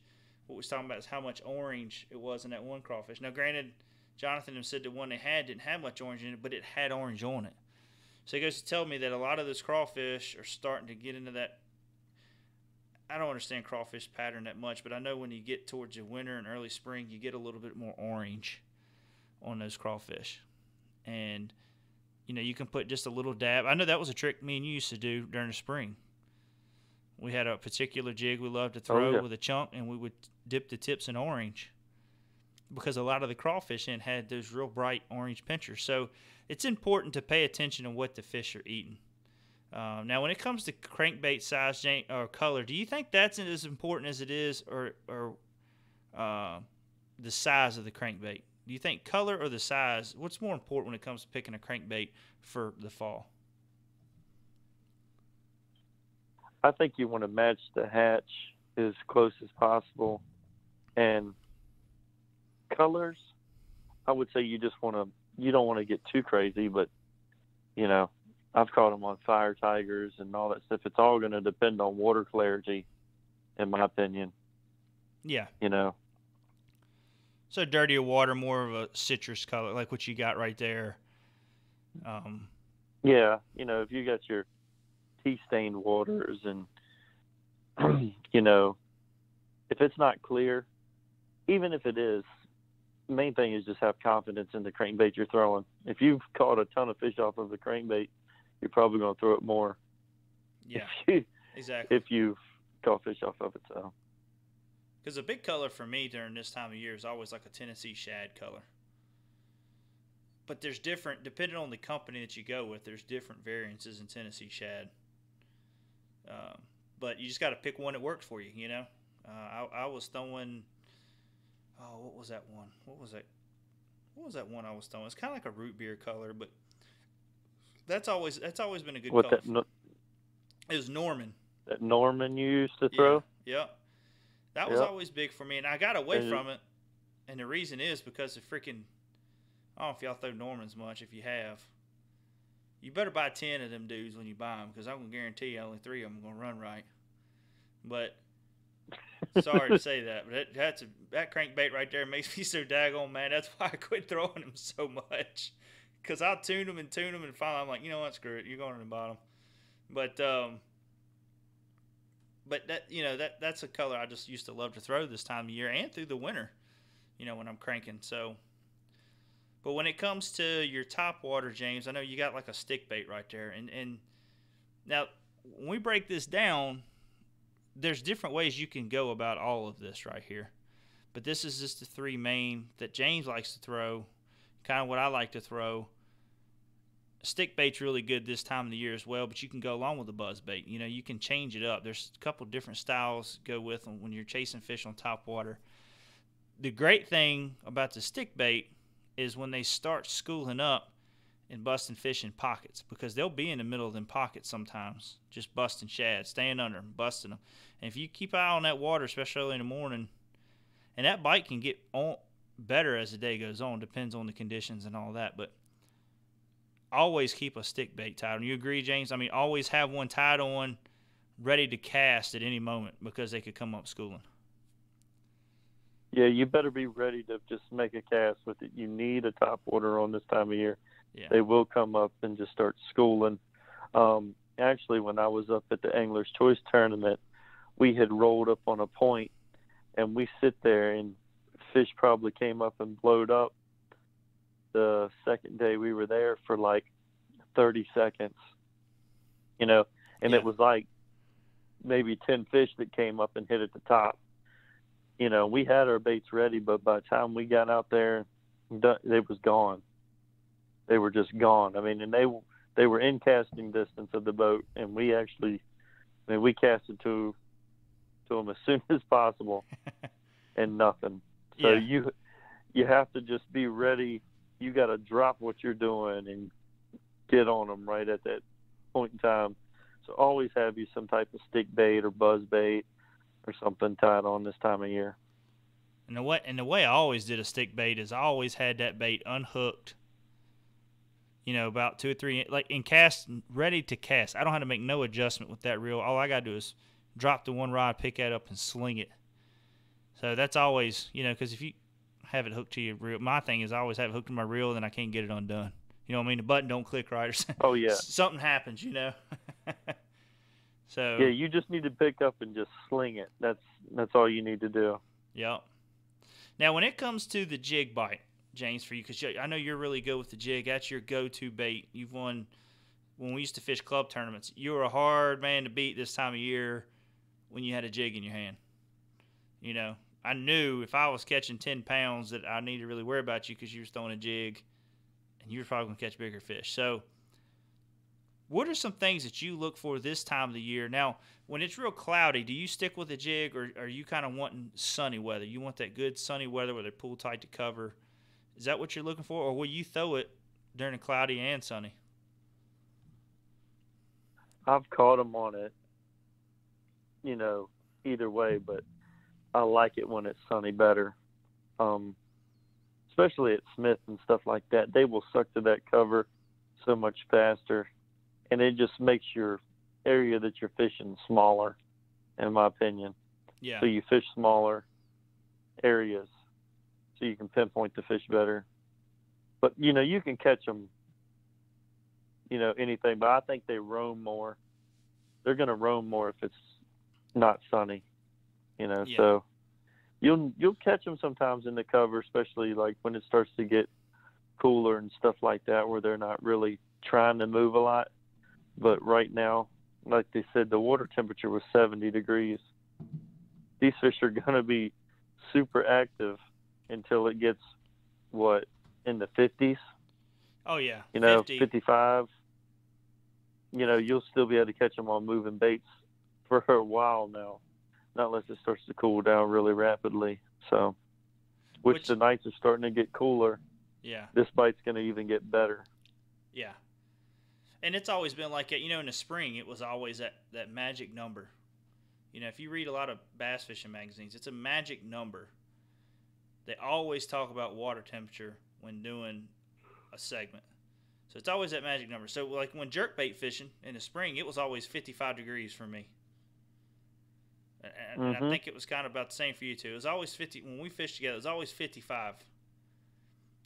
what we was talking about is how much orange it was in that one crawfish. Now, granted, Jonathan said the one they had didn't have much orange in it, but it had orange on it. So he goes to tell me that a lot of those crawfish are starting to get into that. I don't understand crawfish pattern that much, but I know when you get towards the winter and early spring, you get a little bit more orange on those crawfish. And, you can put just a little dab. I know that was a trick me and you used to do during the spring. We had a particular jig we loved to throw with a chunk, and we would dip the tips in orange, because a lot of the crawfish in had those real bright orange pinchers. So it's important to pay attention to what the fish are eating. Now, when it comes to crankbait size or color, do you think that's as important as it is, or the size of the crankbait? Do you think color or the size? What's more important when it comes to picking a crankbait for the fall? I think you want to match the hatch as close as possible, and colors, I would say you don't want to get too crazy, but you know, I've caught them on fire tigers and all that stuff. It's all going to depend on water clarity, in my opinion. Yeah. You know. So dirtier water, more of a citrus color, like what you got right there. Yeah, you know, if you got your tea stained waters and you know, if it's not clear, even if it is, the main thing is just have confidence in the crankbait you're throwing. If you've caught a ton of fish off of the crankbait, you're probably going to throw it more. Yeah, exactly. If you've caught fish off of it, so. Because a big color for me during this time of year is always like a Tennessee shad color. But there's different, depending on the company that you go with, there's different variances in Tennessee shad. But you just got to pick one that works for you, you know. I was throwing, what was that one? What was that one I was throwing? It's kind of like a root beer color, but that's always been a good color. It was Norman. That Norman you used to throw? Yeah. That was always big for me, and I got away from it. And the reason is because of freaking, I don't know if y'all throw Normans much. If you have, you better buy 10 of them dudes when you buy them, because I'm going to guarantee you only 3 of them are going to run right. But sorry to say that, but that crankbait right there makes me so daggone mad. That's why I quit throwing them so much, because I'll tune them, and finally I'm like, you know what, screw it, you're going to the bottom. But that, you know, that's a color I just used to love to throw this time of year and through the winter, you know, when I'm cranking. So, but when it comes to your top water, James, I know you got like a stick bait right there, and now when we break this down, there's different ways you can go about all of this right here. But this is just the 3 main that James likes to throw, kind of what I like to throw. Stick bait's really good this time of the year as well, but you can go along with the buzz bait. You know, you can change it up. There's a couple different styles go with them when you're chasing fish on top water. The great thing about the stick bait is when they start schooling up and busting fish in pockets, because they'll be in the middle of them pockets sometimes, just busting shad, staying under them, busting them. And if you keep an eye on that water, especially early in the morning, and that bite can get on better as the day goes on, depends on the conditions and all that, but always keep a stick bait tied on. You agree, James? I mean, always have one tied on, ready to cast at any moment, because they could come up schooling. Yeah, you better be ready to just make a cast with it. You need a top water on this time of year. Yeah. They will come up and just start schooling. Actually, when I was up at the Angler's Choice Tournament, we had rolled up on a point, and we sit there, and fish probably came up and blowed up. The second day we were there for like 30 seconds, you know, and It was like maybe 10 fish that came up and hit at the top. You know, we had our baits ready, but by the time we got out there, they was gone. They were just gone. I mean, and they were in casting distance of the boat, and we casted to them as soon as possible, and nothing. So you have to just be ready. You got to drop what you're doing and get on them right at that point in time. So always have you some type of stick bait or buzz bait or something tied on this time of year. And the way I always did a stick bait is I always had that bait unhooked, you know, about 2 or 3, like in cast, ready to cast. I don't have to make no adjustment with that reel. All I got to do is drop the one rod, pick that up, and sling it. So that's always, you know, because if you have it hooked to your reel, my thing is I always have it hooked to my reel, and then I can't get it undone. You know what I mean? The button don't click right, or something. Oh yeah, something happens, you know. So yeah, you just need to pick up and just sling it. That's all you need to do. Yep. Now, when it comes to the jig bite, James, for you, because I know you're really good with the jig. That's your go-to bait. You've won when we used to fish club tournaments. You were a hard man to beat this time of year when you had a jig in your hand. You know, I knew if I was catching 10 pounds that I needed to really worry about you, because you were throwing a jig, and you were probably going to catch bigger fish. So what are some things that you look for this time of the year? Now, when it's real cloudy, do you stick with a jig, or are you kind of wanting sunny weather? You want that good sunny weather where they're pulled tight to cover. Is that what you're looking for, or will you throw it during the cloudy and sunny? I've caught them on it, you know, either way, but I like it when it's sunny better. especially at Smith and stuff like that, they will suck to that cover so much faster, and it just makes your area that you're fishing smaller, in my opinion. Yeah. So you fish smaller areas, so you can pinpoint the fish better. But you can catch them, anything. But I think they roam more. They're going to roam more if it's not sunny, Yeah. So you'll catch them sometimes in the cover, especially like when it starts to get cooler and stuff like that, where they're not really trying to move a lot. But right now, like they said, the water temperature was 70 degrees. These fish are going to be super active until it gets, in the 50s? Oh, yeah. 50. 55. You'll still be able to catch them on moving baits for a while now, not unless it starts to cool down really rapidly. So, which the nights are starting to get cooler. Yeah. This bite's going to even get better. Yeah. And it's always been like it. In the spring, it was always that magic number. If you read a lot of bass fishing magazines, it's a magic number. They always talk about water temperature when doing a segment. So it's always that magic number. So like when jerkbait fishing in the spring, it was always 55 degrees for me. And I think it was kind of about the same for you too. It was always 50. When we fished together, it was always 55.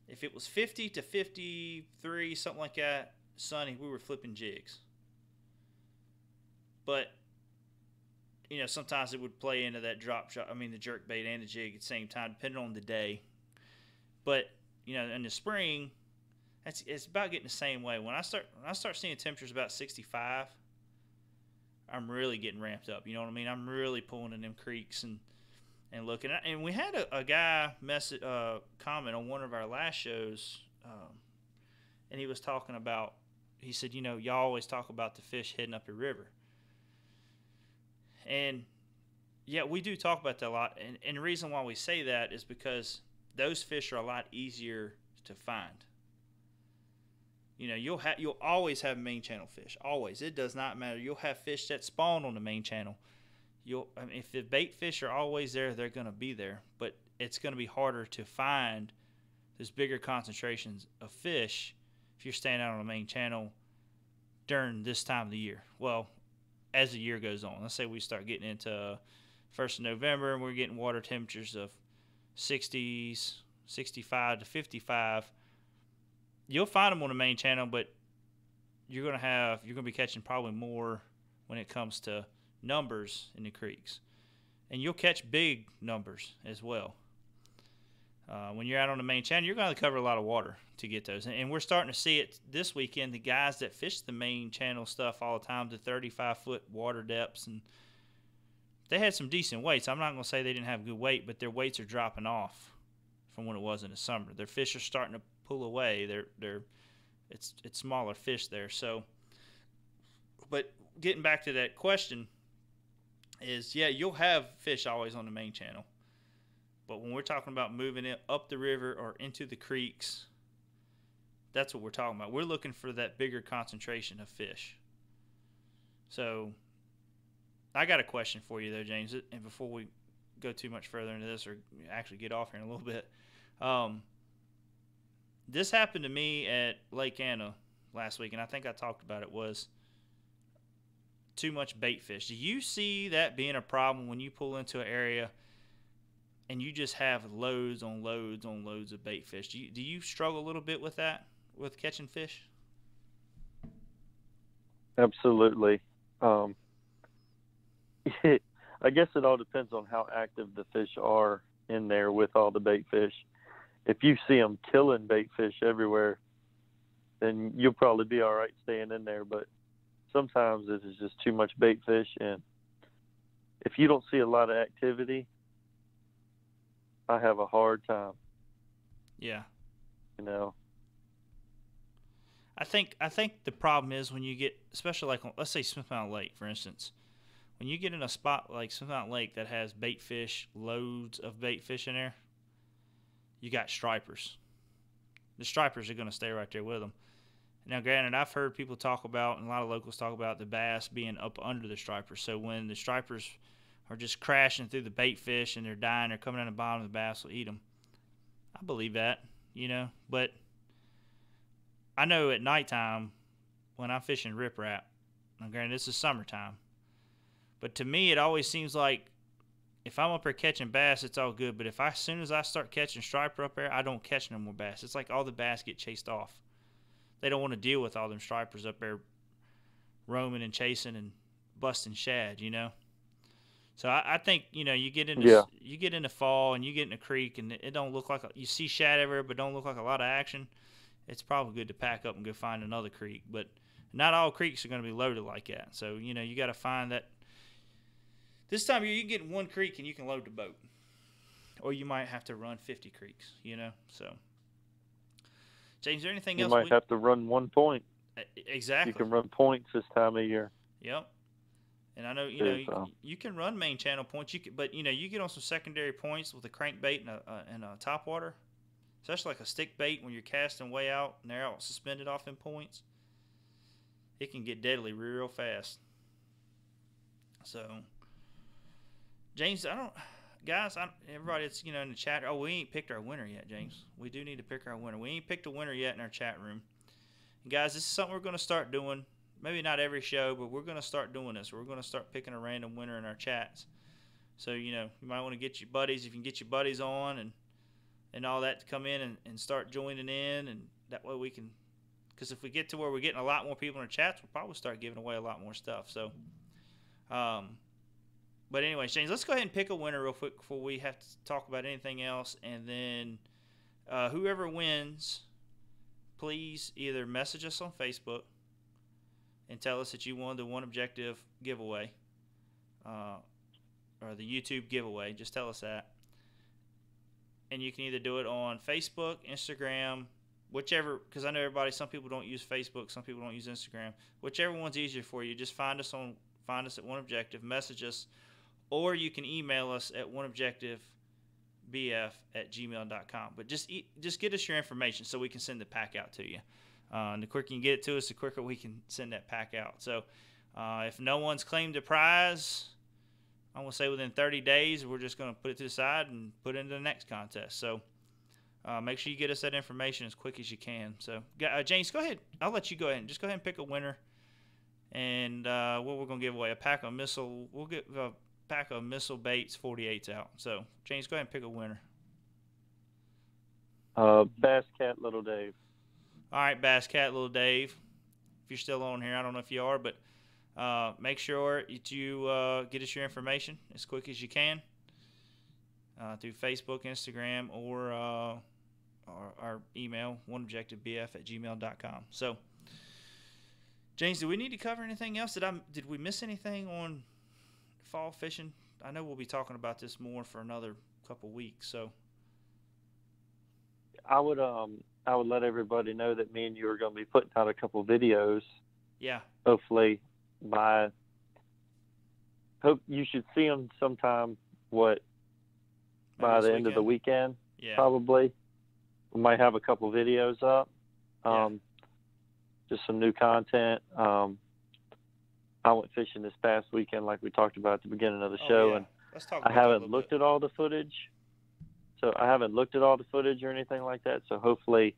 If it was 50 to 53, something like that, sunny, we were flipping jigs. But, sometimes it would play into that drop shot. The jerkbait and the jig at the same time, depending on the day. But, in the spring, it's about getting the same way. When I start seeing temperatures about 65, I'm really getting ramped up. You know what I mean? I'm really pulling in them creeks and looking. And we had a guy comment on one of our last shows, and he was talking about, he said, y'all always talk about the fish heading up the river. And, yeah, we do talk about that a lot. And the reason why we say that is because those fish are a lot easier to find. You'll always have main channel fish. Always. It does not matter. You'll have fish that spawn on the main channel. If the bait fish are always there, they're going to be there. But it's going to be harder to find those bigger concentrations of fish if you're staying out on the main channel during this time of the year. Well, as the year goes on. Let's say we start getting into 1st of November and we're getting water temperatures of 60s, 65 to 55. You'll find them on the main channel, but you're going to be catching probably more when it comes to numbers in the creeks. And you'll catch big numbers as well. When you're out on the main channel, you're going to cover a lot of water to get those. And we're starting to see it this weekend. The guys that fish the main channel stuff all the time, the 35-foot water depths, and they had some decent weights. I'm not going to say they didn't have good weight, but their weights are dropping off from when it was in the summer. Their fish are starting to pull away. It's smaller fish there. So, but getting back to that question is, yeah, you'll have fish always on the main channel. But when we're talking about moving it up the river or into the creeks, that's what we're talking about. We're looking for that bigger concentration of fish. So I got a question for you, though, James. And before we go too much further into this or actually get off here in a little bit, this happened to me at Lake Anna last week, and I think I talked about it, was too much bait fish. Do you see that being a problem when you pull into an area and you just have loads on loads on loads of bait fish? Do you struggle a little bit with that, with catching fish? Absolutely. I guess it all depends on how active the fish are in there with all the bait fish. If you see them killing bait fish everywhere, then you'll probably be all right staying in there. But sometimes it is just too much bait fish, and if you don't see a lot of activity, I have a hard time. Yeah. I think the problem is when you get, especially like, let's say Smith Mountain Lake, for instance, when you get in a spot like Smith Mountain Lake that has bait fish, loads of bait fish in there, you got stripers. The stripers are going to stay right there with them. Now, granted, I've heard people talk about, and a lot of locals talk about, the bass being up under the stripers. So when the stripers are just crashing through the bait fish and they're dying, they're coming down the bottom, the bass will eat them. I believe that. you know. But I know at nighttime when I'm fishing riprap, now granted this is summertime, but to me it always seems like if I'm up there catching bass, it's all good. But as soon as I start catching striper up there, I don't catch no more bass. It's like all the bass get chased off. They don't want to deal with all them stripers up there roaming and chasing and busting shad, you know. So I think, you know, you get into fall and you get in a creek and it don't look like you see shad everywhere, but don't look like a lot of action. It's probably good to pack up and go find another creek. But not all creeks are going to be loaded like that. So, you know, you got to find that. This time of year, you can get in one creek and you can load the boat. Or you might have to run 50 creeks, you know. So, James, is there anything else? You might have to run 1 point. Exactly. You can run points this time of year. Yep. And I know, you know, you can run main channel points, but, you know, you get on some secondary points with a crankbait and a topwater, especially like a stick bait when you're casting way out and they're out suspended off in points. It can get deadly real fast. So, James, everybody that's, you know, in the chat, we ain't picked our winner yet, James. We do need to pick our winner. We ain't picked a winner yet in our chat room. And guys, this is something we're going to start doing. Maybe not every show, but we're going to start doing this. We're going to start picking a random winner in our chats. So, you know, you might want to get your buddies, if you can get your buddies on and all that to come in and start joining in. And that way we can, because if we get to where we're getting a lot more people in our chats, we'll probably start giving away a lot more stuff. So, but anyway, James, let's go ahead and pick a winner real quick before we have to talk about anything else. And then whoever wins, please either message us on Facebook and tell us that you won the OneObjective giveaway or the YouTube giveaway. Just tell us that. And you can either do it on Facebook, Instagram, whichever, because I know some people don't use Facebook, some people don't use Instagram. Whichever one's easier for you, just find us at OneObjective, message us, or you can email us at oneobjectivebf@gmail.com. But just get us your information so we can send the pack out to you. And the quicker you can get it to us, the quicker we can send that pack out. So if no one's claimed a prize, I'm going to say within 30 days, we're just going to put it to the side and put it into the next contest. So make sure you get us that information as quick as you can. So, James, go ahead. I'll let you go ahead. Just go ahead and pick a winner. And what we're going to give away, we'll get a pack of missile baits 48s out. So, James, go ahead and pick a winner. Bass Cat Little Dave. All right, Bass Cat Little Dave. If you're still on here, I don't know if you are, but make sure that you get us your information as quick as you can through Facebook, Instagram, or our email, oneobjectivebf@gmail.com. So, James, do we need to cover anything else? Did we miss anything on fall fishing? I know we'll be talking about this more for another couple weeks. So, I would let everybody know that me and you are going to be putting out a couple videos. Yeah. Hopefully hope you should see them sometime. By the end of the weekend? Yeah. Probably. We might have a couple videos up. Just some new content. I went fishing this past weekend, like we talked about at the beginning of the show, and I haven't looked at all the footage. So I haven't looked at all the footage or anything like that. So hopefully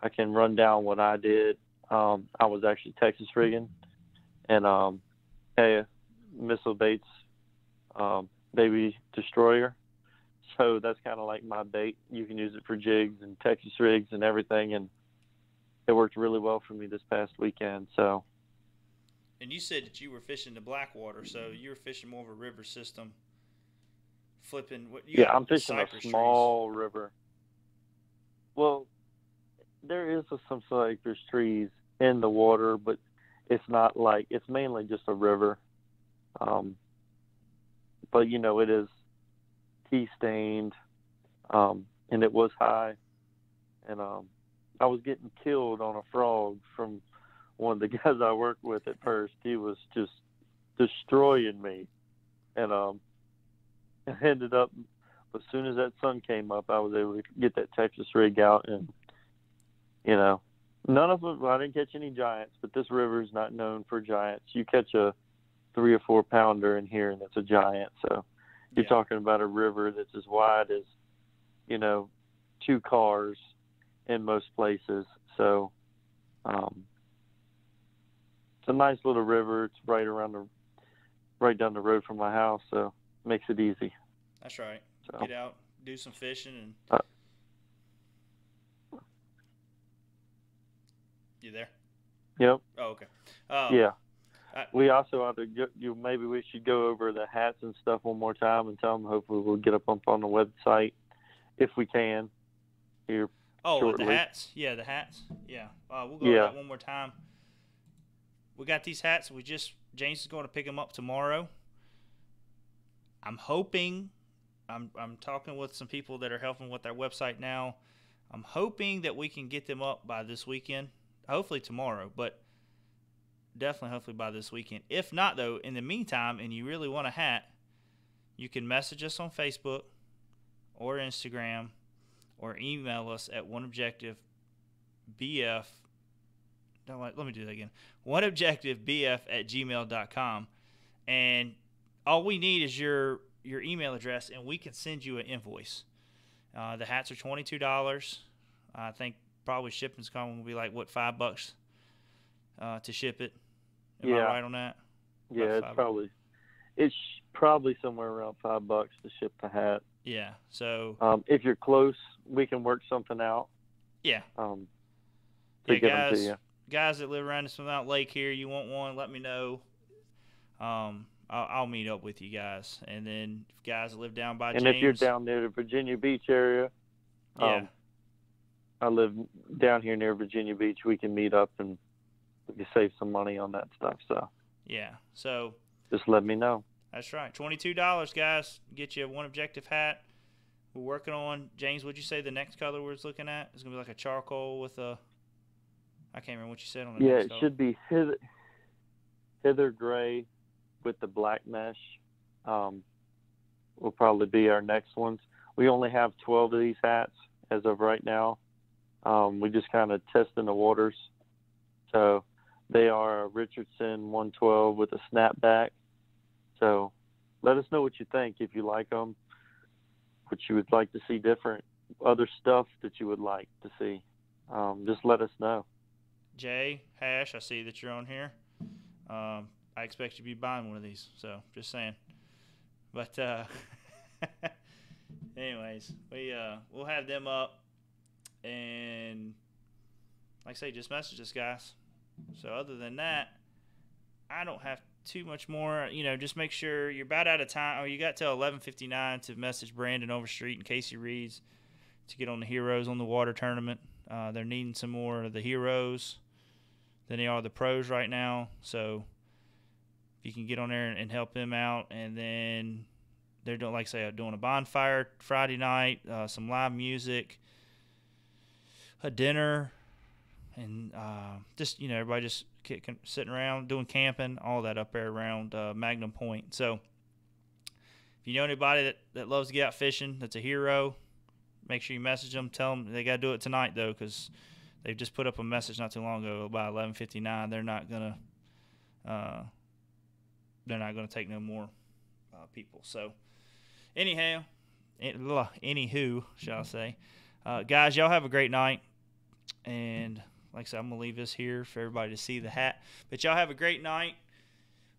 I can run down what I did. I was actually Texas rigging and a missile baits baby destroyer. So that's kind of like my bait. You can use it for jigs and Texas rigs and everything, and it worked really well for me this past weekend. So. And you said that you were fishing the Blackwater, so you were fishing more of a river system. I'm fishing a small river. Well, there is some cypress trees in the water, but it's mainly just a river. But you know, it is tea stained, and it was high, and I was getting killed on a frog from one of the guys I worked with at first. He was just destroying me, and it ended up, as soon as that sun came up, I was able to get that Texas rig out, and you know, none of them. I didn't catch any giants, but this river is not known for giants. You catch a 3 or 4 pounder in here, and it's a giant. So you're talking about a river that's as wide as, you know, 2 cars, in most places. So it's a nice little river. It's right down the road from my house, so it makes it easy. That's right. So, get out, do some fishing, and you there? Yep. Oh, okay. Yeah. We also ought to maybe we should go over the hats and stuff one more time and tell them. Hopefully, we'll get up on the website if we can here. Shortly. The hats. Yeah, the hats. Yeah. We'll go over that one more time. We got these hats. James is going to pick them up tomorrow. I'm hoping. I'm talking with some people that are helping with our website now. I'm hoping that we can get them up by this weekend. Hopefully tomorrow, but definitely hopefully by this weekend. If not, though, in the meantime, and you really want a hat, you can message us on Facebook or Instagram or email us at OneObjectiveBF. Let me do that again. OneObjectiveBF@gmail.com. And all we need is your email address, and we can send you an invoice. The hats are $22. I think probably shipping's coming will be like, $5 to ship it. Am I right on that? Yeah, it's probably somewhere around $5 to ship the hat. Yeah. So if you're close, we can work something out. Yeah. To get them to you. Guys that live around the Smith Lake here, you want one? Let me know. I'll meet up with you guys, and then if guys that live down by James. And if you're down near the Virginia Beach area, I live down here near Virginia Beach. We can meet up and we can save some money on that stuff. So yeah, so just let me know. That's right, $22, guys. Get you a OneObjective hat. We're working on, James. What'd you say the next color we're looking at? It's gonna be like a charcoal with a. I can't remember what you said on the next color. Should be hither gray with the black mesh. Will probably be our next ones. We only have 12 of these hats as of right now. We just kind of testing the waters. So they are a Richardson 112 with a snapback. So let us know what you think, if you like them, what you would like to see different, other stuff that you would like to see. Just let us know. Jay Hash, I see that you're on here. I expect you to be buying one of these, so just saying. But anyways, we'll have them up, and like I say, just message us, guys. So other than that, I don't have too much more. Just make sure you're about out of time. You got till 11:59 to message Brandon Overstreet and Casey Reeds to get on the Heroes on the Water tournament. They're needing some more of the Heroes than they are the pros right now. So if you can get on there and help them out, and then they're doing, like I say, doing a bonfire Friday night, some live music, a dinner, and just everybody just sitting around doing camping, all that up there around Magnum Point. So if you know anybody that loves to get out fishing, that's a hero, make sure you message them. Tell them they got to do it tonight, though, because they've just put up a message not too long ago about 11:59. They're not gonna take no more people. So anywho, shall I say, guys, y'all have a great night. And like I said, I'm going to leave this here for everybody to see the hat. But y'all have a great night.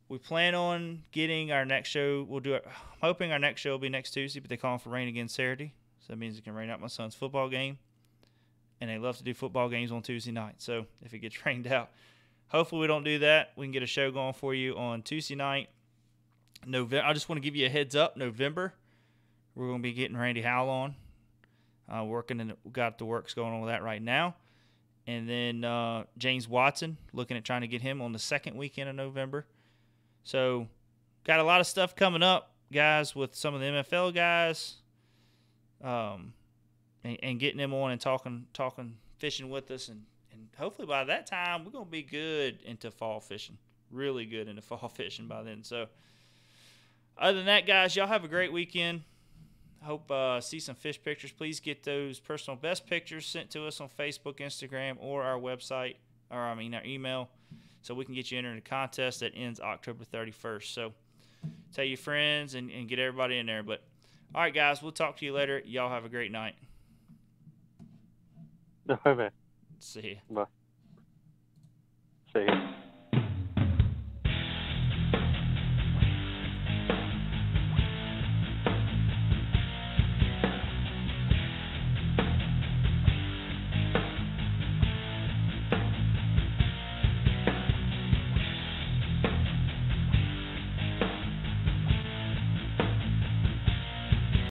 We plan on getting our next show. I'm hoping our next show will be next Tuesday, but they're calling for rain again Saturday. So that means it can rain out my son's football game. And they love to do football games on Tuesday night. So if it gets rained out, hopefully we don't do that. We can get a show going for you on Tuesday night. November. I just want to give you a heads up. November, we're going to be getting Randy Howell on. Working and got the works going on with that right now. And then James Watson, looking at trying to get him on the second weekend of November. So got a lot of stuff coming up, guys, with some of the NFL guys, and getting them on and talking fishing with us. And hopefully by that time, we're going to be good into fall fishing, really good into fall fishing by then. So other than that, guys, y'all have a great weekend. Hope see some fish pictures. Please get those personal best pictures sent to us on Facebook, Instagram, or our website, our email, so we can get you entered in a contest that ends October 31st. So tell your friends and get everybody in there. But all right, guys, we'll talk to you later. Y'all have a great night. All right, man. See ya. Bye. See you.